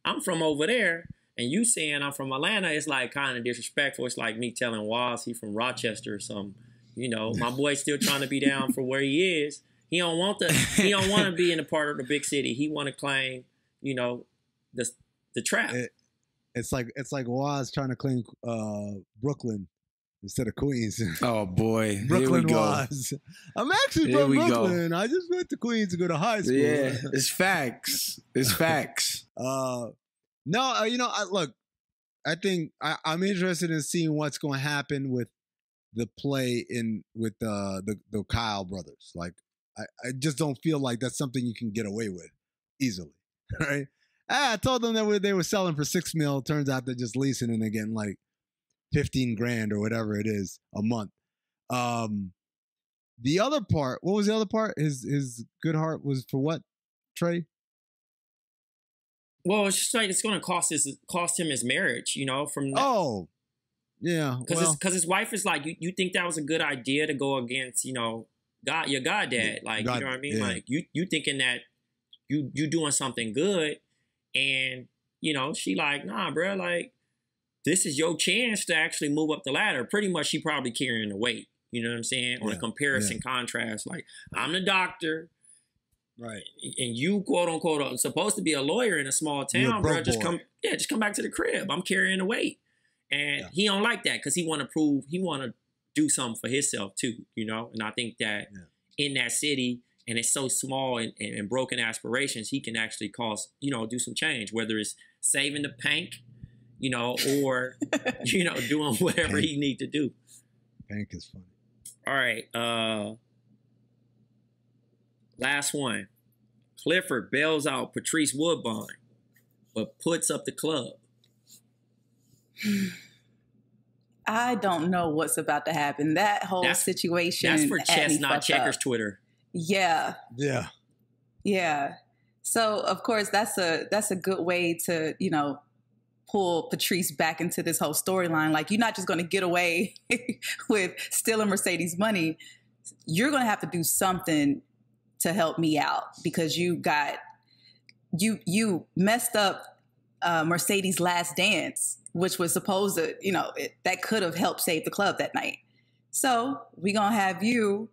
I'm from over there. And you saying I'm from Atlanta, it's like kind of disrespectful. It's like me telling Waz he from Rochester or something. You know, my boy's still trying to be down for where he is. He don't want to be in a part of the big city. He want to claim, you know, the trap. It's like Waz trying to claim Brooklyn instead of Queens. Oh boy, Brooklyn was. I'm actually from Brooklyn. I just went to Queens to go to high school. Yeah, it's facts. It's facts. No, you know, look, I think I'm interested in seeing what's going to happen with the play with the Kyle brothers. Like, I just don't feel like that's something you can get away with easily, right? I told them that they were selling for $6 million. Turns out they're just leasing and they're getting like 15 grand or whatever it is a month. The other part, what was the other part? His good heart was for what, Trey? Well, it's just like it's going to cost him his marriage, you know. From yeah, because his wife is like, you think that was a good idea to go against, you know, your goddad, like God, you know what I mean? Yeah. Like you thinking that you doing something good, and you know she like, nah, bro, like this is your chance to actually move up the ladder. Pretty much, she probably carrying the weight. You know what I'm saying? On a comparison contrast, like I'm the doctor. Right. And you, quote unquote, are supposed to be a lawyer in a small town, bro. Just come back to the crib. I'm carrying the weight. And he don't like that because he want to do something for himself too, you know? And I think that in that city, and it's so small and broken aspirations, he can actually do some change, whether it's saving the pank, you know, or, you know, doing whatever he need to do. Pank is funny. All right. Last one. Clifford bails out Patrice Woodbine, but puts up the club. I don't know what's about to happen. That whole situation. That's for Chestnut Checkers Twitter. Yeah. Yeah. Yeah. So of course that's a good way to, you know, pull Patrice back into this whole storyline. Like, you're not just going to get away with stealing Mercedes' money. You're going to have to do something to help me out because you messed up Mercedes' last dance, which was supposed to, you know, that could have helped save the club that night. So we're going to have you,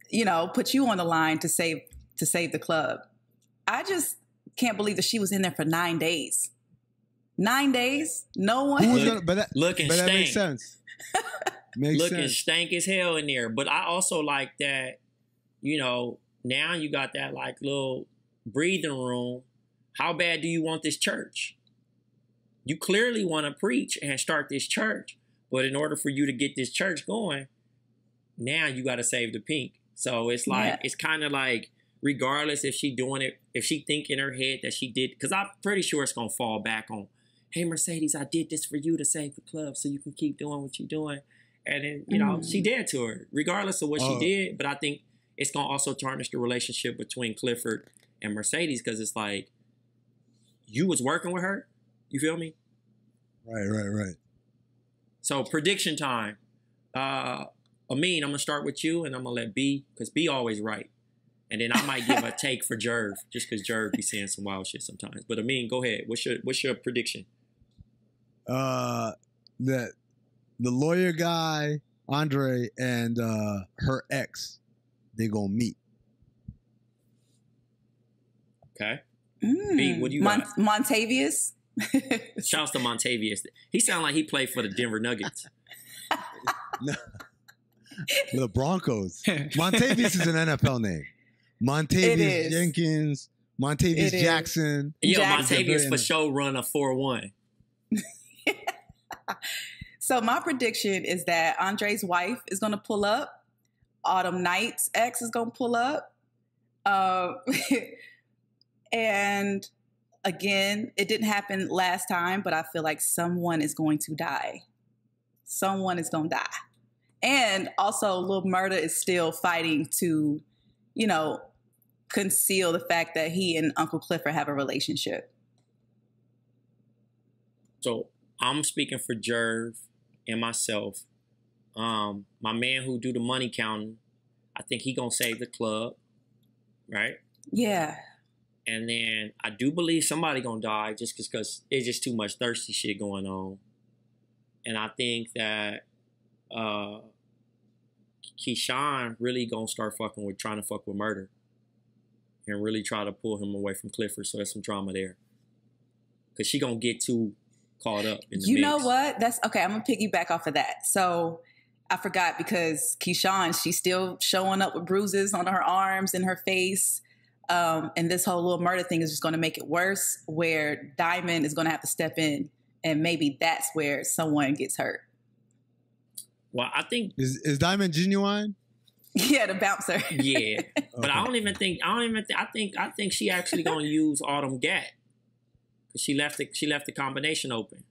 you know, put you on the line to save the club. I just can't believe that she was in there for 9 days. 9 days? No one. Looking that stank. makes sense. Looking stank as hell in there. But I also like that, you know, now you got that like little breathing room. How bad do you want this church? You clearly want to preach and start this church. But in order for you to get this church going, now you got to save the pink. So it's like, it's kind of like, regardless if she doing it, if she think in her head that she did, because I'm pretty sure it's going to fall back on, hey, Mercedes, I did this for you to save the club so you can keep doing what you're doing. And then, you know, she dead to her, regardless of what she did. But I think it's going to also tarnish the relationship between Clifford and Mercedes, because it's like, you was working with her. You feel me? Right. So prediction time. Amin, I'm going to start with you, and I'm going to let B, because B always right. And then I might give a take for Jerv, just because Jerv be saying some wild shit sometimes. But Amin, go ahead. What's your prediction? That the lawyer guy, Andre, and her ex, they gonna meet. Okay. B, what do you got? Montavious? Shouts to Montavious. He sound like he played for the Denver Nuggets. No. The Broncos. Montavious is an NFL name. Montavious Jenkins, Montavious Jackson. Yeah, Montavious for sure run a 4-1. So my prediction is that Andre's wife is going to pull up. Autumn Knight's ex is going to pull up. And again, it didn't happen last time, but I feel like someone is going to die. Someone is going to die. And also, Lil Murda is still fighting to, you know, conceal the fact that he and Uncle Clifford have a relationship. So I'm speaking for Jerv and myself. My man who do the money counting, I think he gonna save the club, right? Yeah. And then I do believe somebody gonna die just because it's just too much thirsty shit going on. And I think that Keyshawn really gonna start trying to fuck with Murder and really try to pull him away from Clifford. So there's some drama there. Because she gonna get too caught up in the You mix. know what? That's okay. I'm gonna piggyback off of that. So I forgot, because Keyshawn, she's still showing up with bruises on her arms and her face. And this whole little murder thing is just going to make it worse, where Diamond is going to have to step in, and maybe that's where someone gets hurt. Well, I think is Diamond genuine? Yeah, the bouncer. Yeah, but I think she actually gonna use Autumn Gat, because she left the combination open.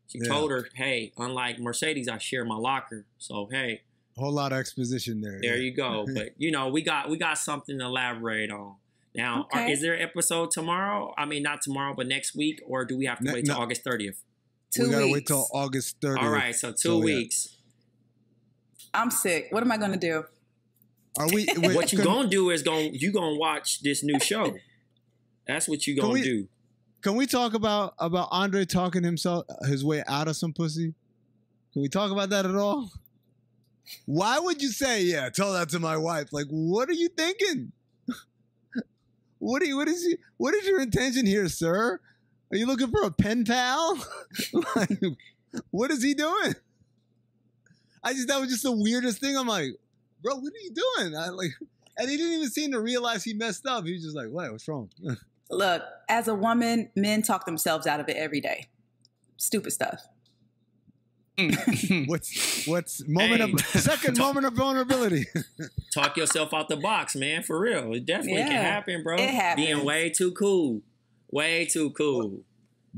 She told her, hey, unlike Mercedes, I share my locker. So hey, whole lot of exposition there. There you go. But you know, we got something to elaborate on. Now, is there an episode tomorrow? I mean, not tomorrow, but next week, or do we have to wait till August 30th? 2 weeks. We gotta wait till August 30th. All right, so 2 weeks. I'm sick. What am I gonna do? Are we? What you gonna do is you gonna watch this new show. That's what you gonna do. Can we talk about Andre talking his way out of some pussy? Can we talk about that at all? Why would you say, yeah, tell that to my wife? Like, what are you thinking? What is your intention here, sir? Are you looking for a pen pal? Like, what is he doing? That was just the weirdest thing. I'm like, bro, what are you doing? And he didn't even seem to realize he messed up. He was just like, what? What's wrong? Look, as a woman, men talk themselves out of it every day. Stupid stuff. What's moment of vulnerability? Talk yourself out the box, man. For real, it definitely can happen, bro. It happens. Being way too cool.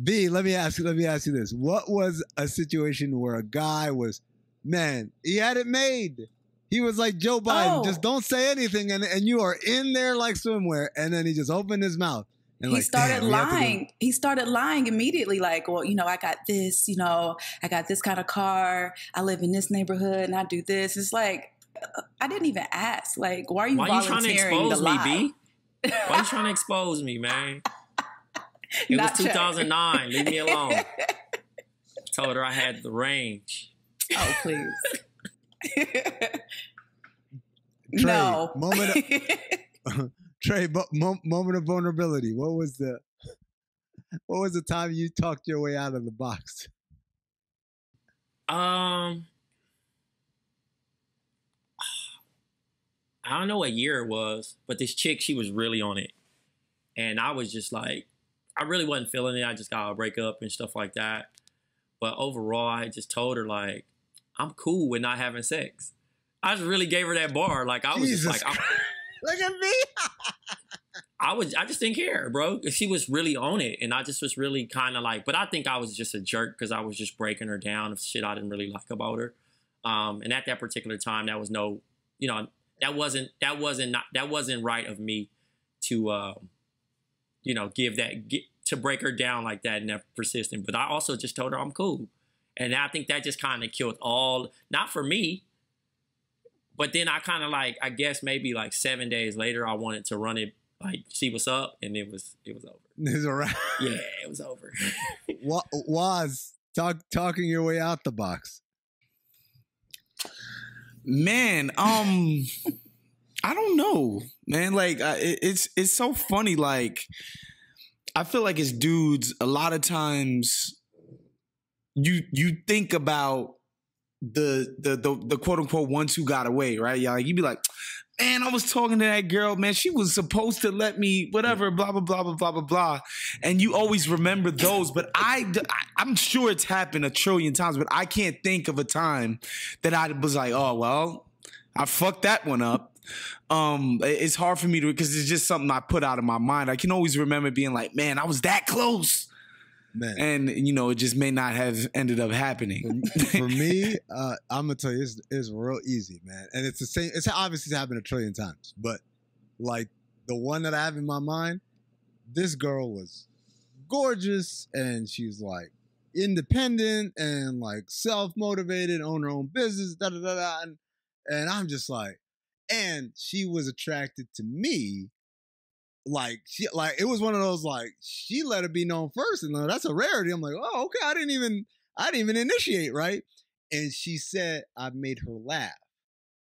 B, let me ask you this: what was a situation where a guy was, man, he had it made? He was like Joe Biden, just don't say anything, and you are in there like swimwear, and then he just opened his mouth. And he started lying. He started lying immediately. Like, well, I got this, I got this kind of car. I live in this neighborhood and I do this. It's like, I didn't even ask. Like, why are you volunteering to lie? Me, B? Why you trying to expose me, man? It was 2009. Leave me alone. Told her I had the range. Oh, please. Trey, no. Trey, moment of vulnerability. What was the time you talked your way out of the box? I don't know what year it was, but this chick, she was really on it. And I was just like, I really wasn't feeling it. I just got to break up and stuff like that. But overall, I just told her, like, I'm cool with not having sex. I just really gave her that bar. Like I was Jesus just like, look at me. I just didn't care, bro. She was really on it, and I just was really kind of like. But I think I was just a jerk because I was just breaking her down of shit I didn't really like about her. And at that particular time, that was no, you know, that wasn't right of me to, you know, to break her down like that and that persistent. But I also just told her I'm cool, and I think that just kind of killed all. Not for me. But then I kind of like, I guess maybe like 7 days later, I wanted to run it, like see what's up, and it was over. It's all right. Yeah, it was over. Waz, talking your way out the box. Man, I don't know, man. Like, it's so funny. Like, I feel like as dudes, a lot of times, you think about the quote unquote ones who got away, right? Yeah, like you'd be like, man, I was talking to that girl, man. She was supposed to let me, whatever, blah blah blah blah blah blah blah. And you always remember those, but I'm sure it's happened a trillion times, but I can't think of a time that I was like, oh well, I fucked that one up. It's hard for me to, because it's just something I put out of my mind. I can always remember being like, man, I was that close. Man. And, you know, it just may not have ended up happening. For me, I'm going to tell you, it's real easy, man. And it's the same. It's obviously happened a trillion times. But, like, the one that I have in my mind, this girl was gorgeous. And she's, like, independent and, like, self-motivated, own her own business, da-da-da-da. And I'm just like, and she was attracted to me. Like it was one of those, like, she let it be known first, and that's a rarity. I'm like, oh, okay, I didn't even initiate, right? And she said I made her laugh.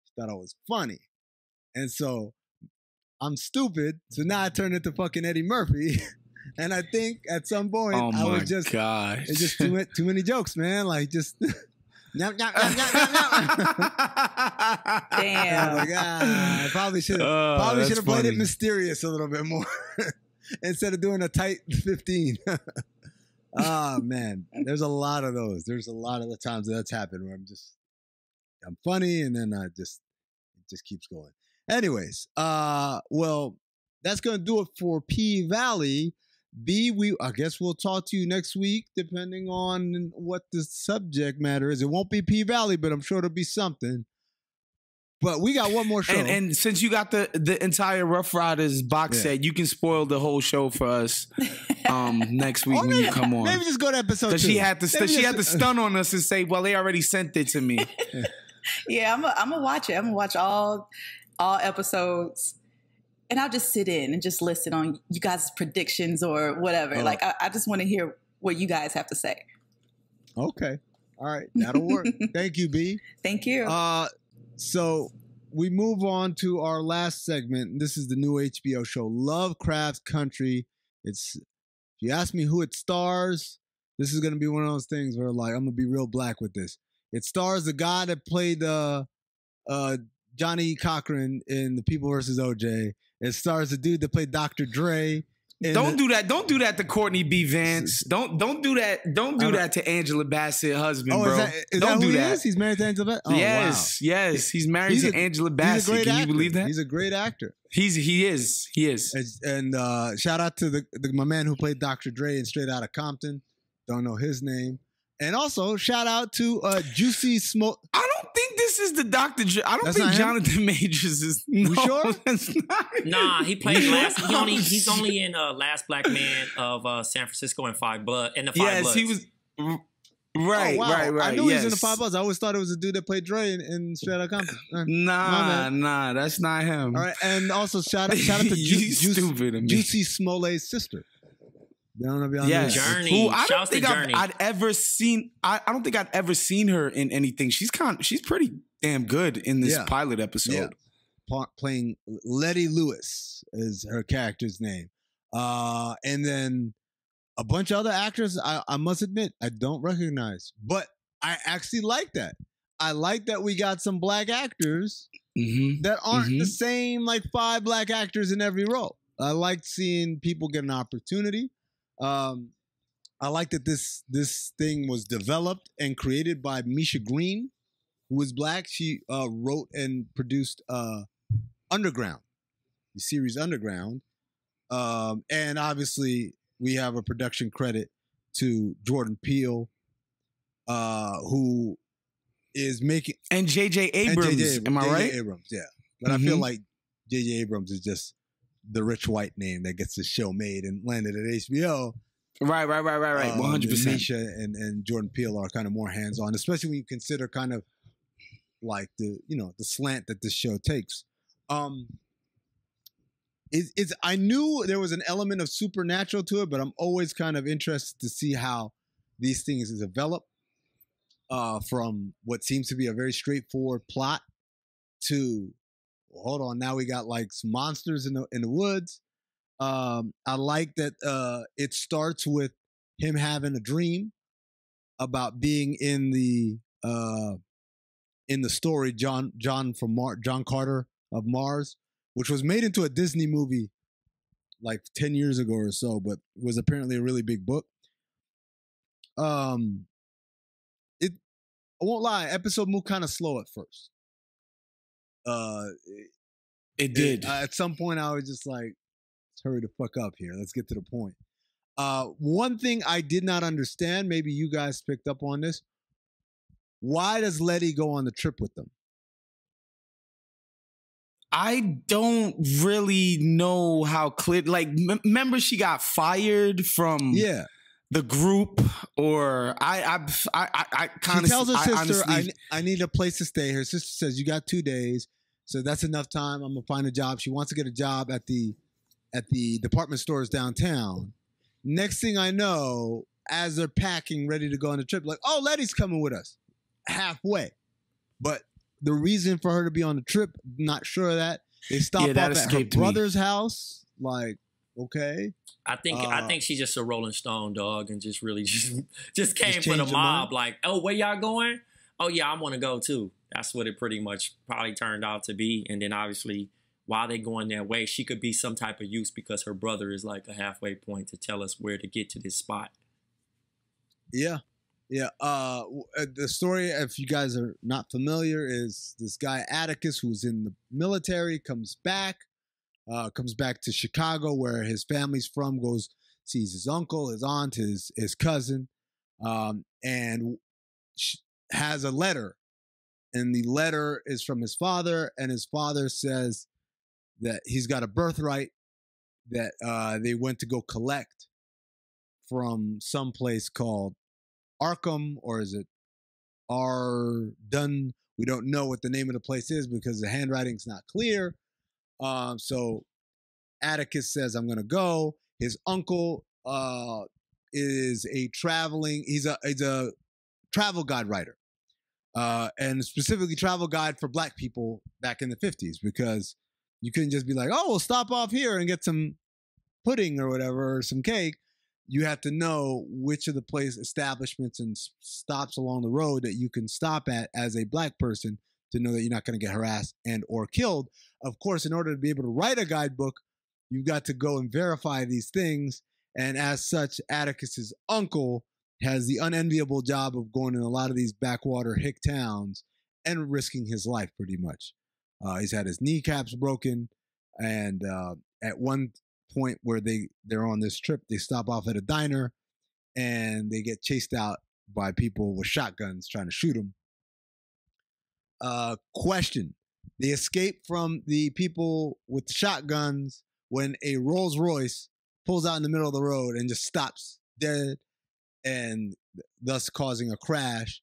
She thought I was funny, and so I'm stupid. So now I turned into fucking Eddie Murphy, and I think at some point I was just, it's just too many jokes, man. Like just. Damn. Like, I probably should have played it mysterious a little bit more instead of doing a tight 15. Oh man, there's a lot of those. There's a lot of the times that's happened where I'm funny, and then it just keeps going. Anyways, well, that's gonna do it for P Valley. B, I guess we'll talk to you next week, depending on what the subject matter is. It won't be P Valley, but I'm sure it'll be something. But we got one more show. And since you got the entire Rough Riders box set, you can spoil the whole show for us next week when you come on. Maybe just go to episode 2. She had to stun on us and say, well, they already sent it to me. Yeah, I'm gonna watch it. I'm gonna watch all episodes. And I'll just sit in and just listen on you guys' predictions or whatever. Oh. Like, I just want to hear what you guys have to say. Okay. All right. That'll work. Thank you, B. Thank you. So we move on to our last segment. This is the new HBO show, Lovecraft Country. If you ask me who it stars, this is going to be one of those things where, like, I'm going to be real black with this. It stars the guy that played Johnny Cochran in The People vs. OJ. It stars the dude that played Dr. Dre. Don't do that. Don't do that to Courtney B. Vance. Don't do that. Don't do that to Angela Bassett, husband, bro. Don't do that. He's married to Angela Bassett? Oh, yes, wow. Yes. He's married to Angela Bassett. Can you believe that? He's a great actor. He is. And shout out to my man who played Dr. Dre in Straight Outta Compton. Don't know his name. And also, shout out to Juicy Smoke. I don't think this is the Dr. Dre. I don't think Jonathan Majors is. No, you sure? Nah, he played last. He's only in Last Black Man of San Francisco and Five Blood. And the Five Bloods. Yes, he was. Right, oh, wow. right. I knew he was in the Five Bloods. I always thought it was the dude that played Dre in Straight Outta Compton. Nah, that's not him. All right, and also shout out to Juicy Smollett's sister. Yes. Journey. Who I don't think I'd ever seen. I don't think I'd ever seen her in anything. She's pretty damn good in this pilot episode. Yeah. Playing Letty Lewis is her character's name, and then a bunch of other actors. I must admit I don't recognize, but I actually like that. I like that we got some black actors that aren't the same, like 5 black actors in every role. I like seeing people get an opportunity. I like that this thing was developed and created by Misha Green, who is black. She wrote and produced Underground, the series Underground. And obviously, we have a production credit to Jordan Peele, who is making... And J.J. Abrams, am I right? J.J. Abrams, yeah. But I feel like J.J. Abrams is just the rich white name that gets the show made and landed at HBO. Right. 100%. Misha and Jordan Peele are kind of more hands-on, especially when you consider kind of like the slant that this show takes. I knew there was an element of supernatural to it, but I'm always kind of interested to see how these things develop from what seems to be a very straightforward plot to, hold on, now we got like some monsters in the woods. I like that it starts with him having a dream about being in the story John Carter of Mars, which was made into a Disney movie like 10 years ago or so, but was apparently a really big book. I won't lie, episode moved kind of slow at first. It did. At some point, I was just like, let's hurry the fuck up here. Let's get to the point. One thing I did not understand, maybe you guys picked up on this. Why does Letty go on the trip with them? I don't really know how clear. Like, remember she got fired from the group, or I kind of. She tells her sister, "I need a place to stay." Her sister says, "You got 2 days, so that's enough time. I'm gonna find a job." She wants to get a job at the department stores downtown. Next thing I know, as they're packing, ready to go on the trip, like, "Oh, Letty's coming with us." Halfway, but the reason for her to be on the trip, not sure of that. They stop off at her brother's house. Like, okay. I think she's just a Rolling Stone, dog, and just really just came for the mob. Like, oh, where y'all going? Oh yeah, I want to go too. That's what it pretty much probably turned out to be. And then obviously, while they going their way, she could be some type of use because her brother is like a halfway point to tell us where to get to this spot. Yeah. Yeah, the story, if you guys are not familiar, is this guy Atticus, who's in the military, comes back to Chicago, where his family's from, sees his uncle, his aunt, his cousin, and has a letter. And the letter is from his father, and his father says that he's got a birthright that they went to go collect from some place called Arkham, or is it Ardun? We don't know what the name of the place is because the handwriting's not clear. So Atticus says, "I'm going to go." His uncle is he's a travel guide writer, and specifically travel guide for black people back in the 50s, because you couldn't just be like, "Oh, we'll stop off here and get some pudding or whatever, or some cake." You have to know which of the place establishments and stops along the road that you can stop at as a black person to know that you're not going to get harassed and or killed. Of course, in order to be able to write a guidebook, you've got to go and verify these things. And as such, Atticus's uncle has the unenviable job of going in a lot of these backwater hick towns and risking his life pretty much. He's had his kneecaps broken, and at one point where they're on this trip, they stop off at a diner and they get chased out by people with shotguns trying to shoot them. Question: they escape from the people with the shotguns when a Rolls Royce pulls out in the middle of the road and just stops dead, and thus causing a crash.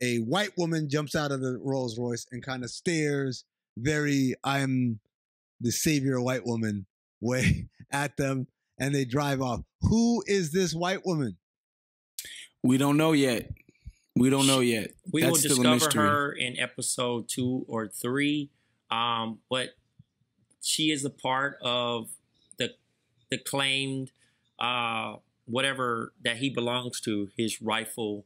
A white woman jumps out of the Rolls Royce and kind of stares very, "I'm the savior white woman" way at them, and they drive off. Who is this white woman? We don't know yet. We will discover her in episode 2 or 3. But she is a part of the claimed whatever that he belongs to, his rightful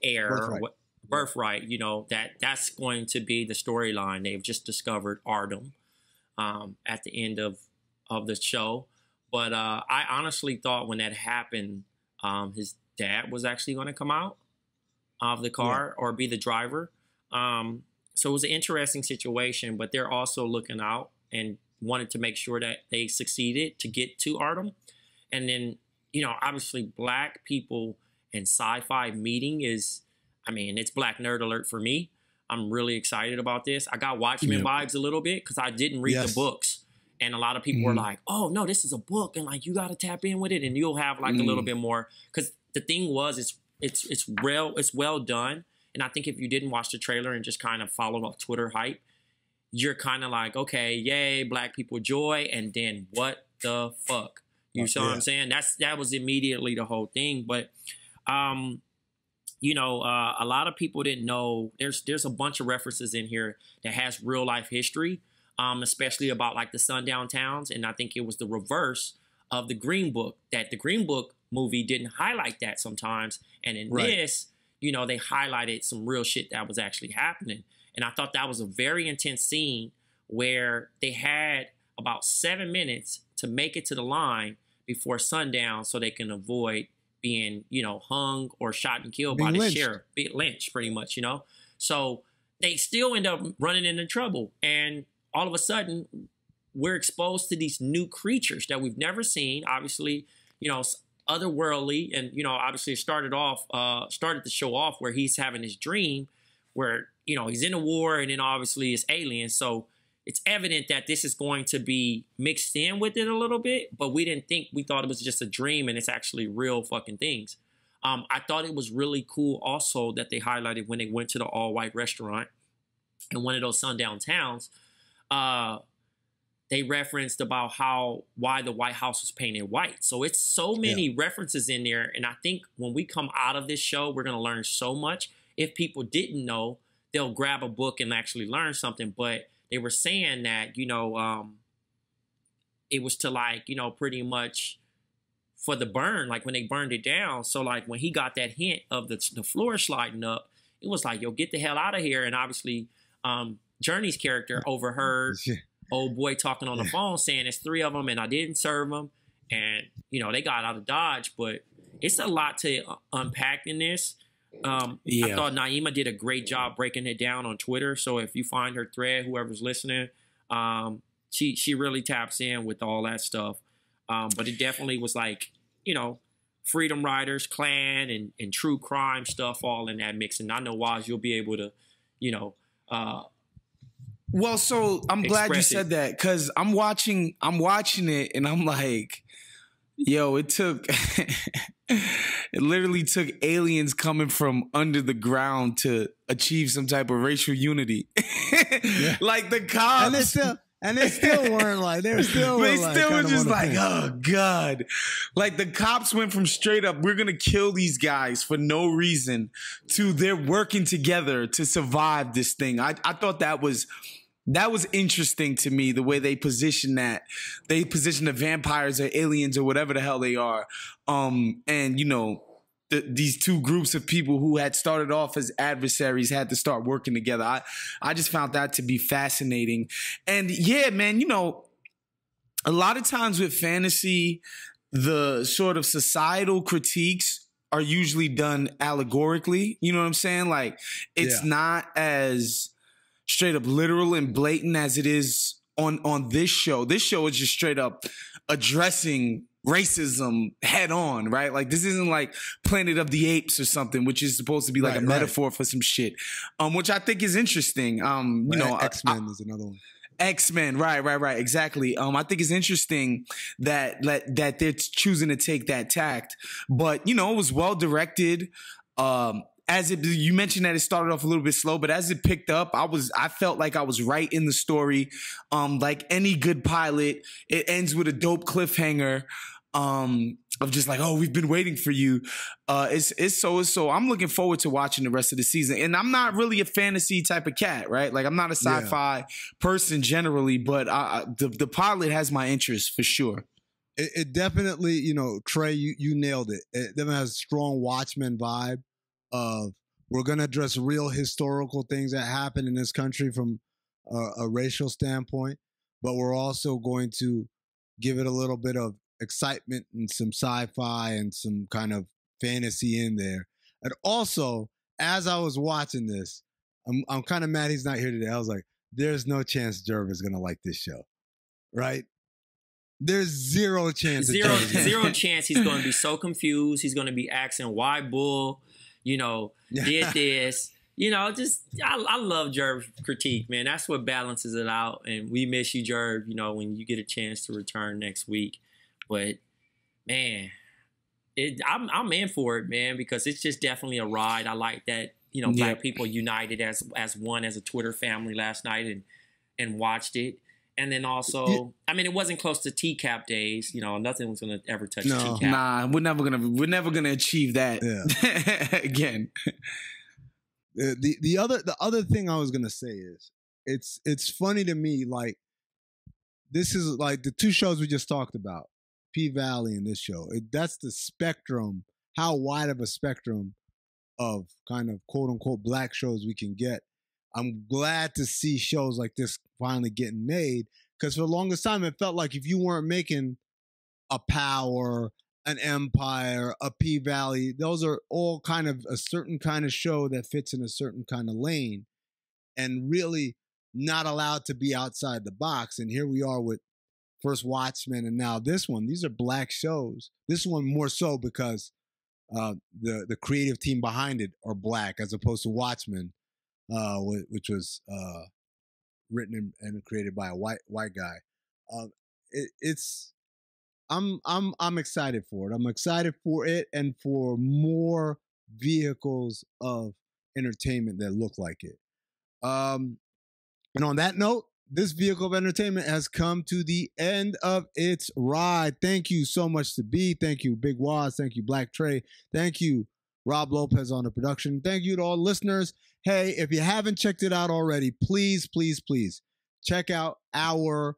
heir, birthright. You know, that's going to be the storyline. They've just discovered Ardum at the end of the show. But I honestly thought when that happened, his dad was actually going to come out of the car or be the driver. So it was an interesting situation, but they're also looking out and wanted to make sure that they succeeded to get to Artem. And then, you know, obviously Black people and sci-fi meeting is, I mean, it's Black nerd alert for me. I'm really excited about this. I got Watchmen vibes a little bit because I didn't read the books. And a lot of people were like, oh, no, this is a book. And like, you got to tap in with it. And you'll have like a little bit more. Because the thing was, it's well done. And I think if you didn't watch the trailer and just kind of follow up Twitter hype, you're kind of like, okay, yay, Black people joy. And then what the fuck? You see what I'm saying? That was immediately the whole thing. But, you know, a lot of people didn't know there's a bunch of references in here that has real life history, especially about like the sundown towns. And I think it was the reverse of the Green Book, that the Green Book movie didn't highlight that sometimes. And in this, you know, they highlighted some real shit that was actually happening. And I thought that was a very intense scene where they had about 7 minutes to make it to the line before sundown so they can avoid being, you know, hung or shot and killed by the sheriff, be lynched pretty much, you know. So they still end up running into trouble. And all of a sudden, we're exposed to these new creatures that we've never seen. Obviously, you know, otherworldly. And, you know, obviously it started to show off where he's having his dream where, you know, he's in a war and then obviously it's aliens. So it's evident that this is going to be mixed in with it a little bit, but we thought it was just a dream and it's actually real fucking things. I thought it was really cool also that they highlighted when they went to the all-white restaurant in one of those sundown towns, they referenced about why the White House was painted white. So it's so many references in there. And I think when we come out of this show, we're going to learn so much. If people didn't know, they'll grab a book and actually learn something. But they were saying that, you know, it was to like, you know, pretty much for the burn, like when they burned it down. So like when he got that hint of the floor sliding up, it was like, yo, get the hell out of here. And obviously Journey's character overheard old boy talking on the phone saying it's 3 of them and I didn't serve them. And, you know, they got out of Dodge, but it's a lot to unpack in this. I thought Naima did a great job breaking it down on Twitter. So if you find her thread, whoever's listening, she really taps in with all that stuff. But it definitely was like, you know, Freedom Riders, Clan, and true crime stuff all in that mix. And I know, Waz, you'll be able to, you know, well, so I'm glad you said that because I'm watching it and I'm like, yo, it literally took aliens coming from under the ground to achieve some type of racial unity. Like the cops. And they still weren't like, they still were just like, oh God. Like the cops went from straight up, we're going to kill these guys for no reason, to they're working together to survive this thing. I thought that was interesting to me, the way they position that. They position the vampires or aliens or whatever the hell they are. And, you know, these two groups of people who had started off as adversaries had to start working together. I just found that to be fascinating. And yeah, man, you know, a lot of times with fantasy, the sort of societal critiques are usually done allegorically. You know what I'm saying? Like, it's not as straight up literal and blatant as it is on this show. This show is just straight up addressing racism head on, right? Like this isn't like Planet of the Apes or something, which is supposed to be like a metaphor for some shit, which I think is interesting. You know, X-Men is another one. X-Men, right, exactly. I think it's interesting that they're choosing to take that tact, but you know, it was well directed. You mentioned that it started off a little bit slow, but as it picked up, I felt like I was right in the story. Like any good pilot, it ends with a dope cliffhanger, of just like, oh, we've been waiting for you. It's so I'm looking forward to watching the rest of the season. And I'm not really a fantasy type of cat, right? Like I'm not a sci-fi person generally, but the pilot has my interest for sure. It definitely, you know, Trey, you nailed it. It definitely has a strong Watchmen vibe. We're going to address real historical things that happen in this country from a racial standpoint, but we're also going to give it a little bit of excitement and some sci-fi and some kind of fantasy in there. And also, as I was watching this, I'm kind of mad he's not here today. I was like, there's no chance Jerv is gonna like this show, right? There's zero chance. Zero chance he's going to be so confused. He's going to be asking why Bull, did this. I love Jerv's critique, man. That's what balances it out. And we miss you, Jerv, when you get a chance to return next week. But, man, I'm in for it, man, because it's just definitely a ride. I like that, Black people united as one, as a Twitter family last night and watched it. And then also, it wasn't close to TCAP days. Nothing was going to ever touch TCAP. Nah, we're never gonna achieve that again. The other thing I was gonna say is it's funny to me, like, this is like the two shows we just talked about, P-Valley and this show. That's the spectrum, how wide of a spectrum of kind of quote unquote Black shows we can get. I'm glad to see shows like this finally getting made, because for the longest time it felt like if you weren't making a Power, an Empire, a P-Valley, those are all kind of a certain kind of show that fits in a certain kind of lane and really not allowed to be outside the box. And here we are with first Watchmen and now this one. These are Black shows. This one more so because the creative team behind it are Black, as opposed to Watchmen, which was written and created by a white guy. I'm excited for it. I'm excited for it and for more vehicles of entertainment that look like it. And on that note, this vehicle of entertainment has come to the end of its ride. Thank you so much to B. Thank you, Big Waz. Thank you, Blk Tray. Thank you, Rob Lopez on the production. Thank you to all listeners. Hey, if you haven't checked it out already, please, please, please check out our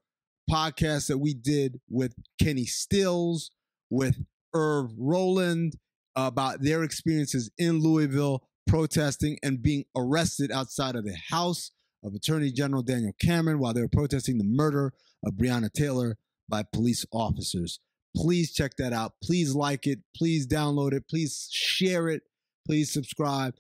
podcast that we did with Kenny Stills, with Irv Rowland, about their experiences in Louisville protesting and being arrested outside of the house of Attorney General Daniel Cameron while they were protesting the murder of Breonna Taylor by police officers. Please check that out. Please like it. Please download it. Please share it. Please subscribe.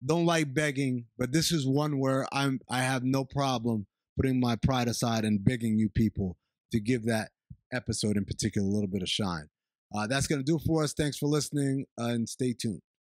Don't like begging, but this is one where I have no problem putting my pride aside and begging you people to give that episode in particular a little bit of shine. That's going to do it for us. Thanks for listening, and stay tuned.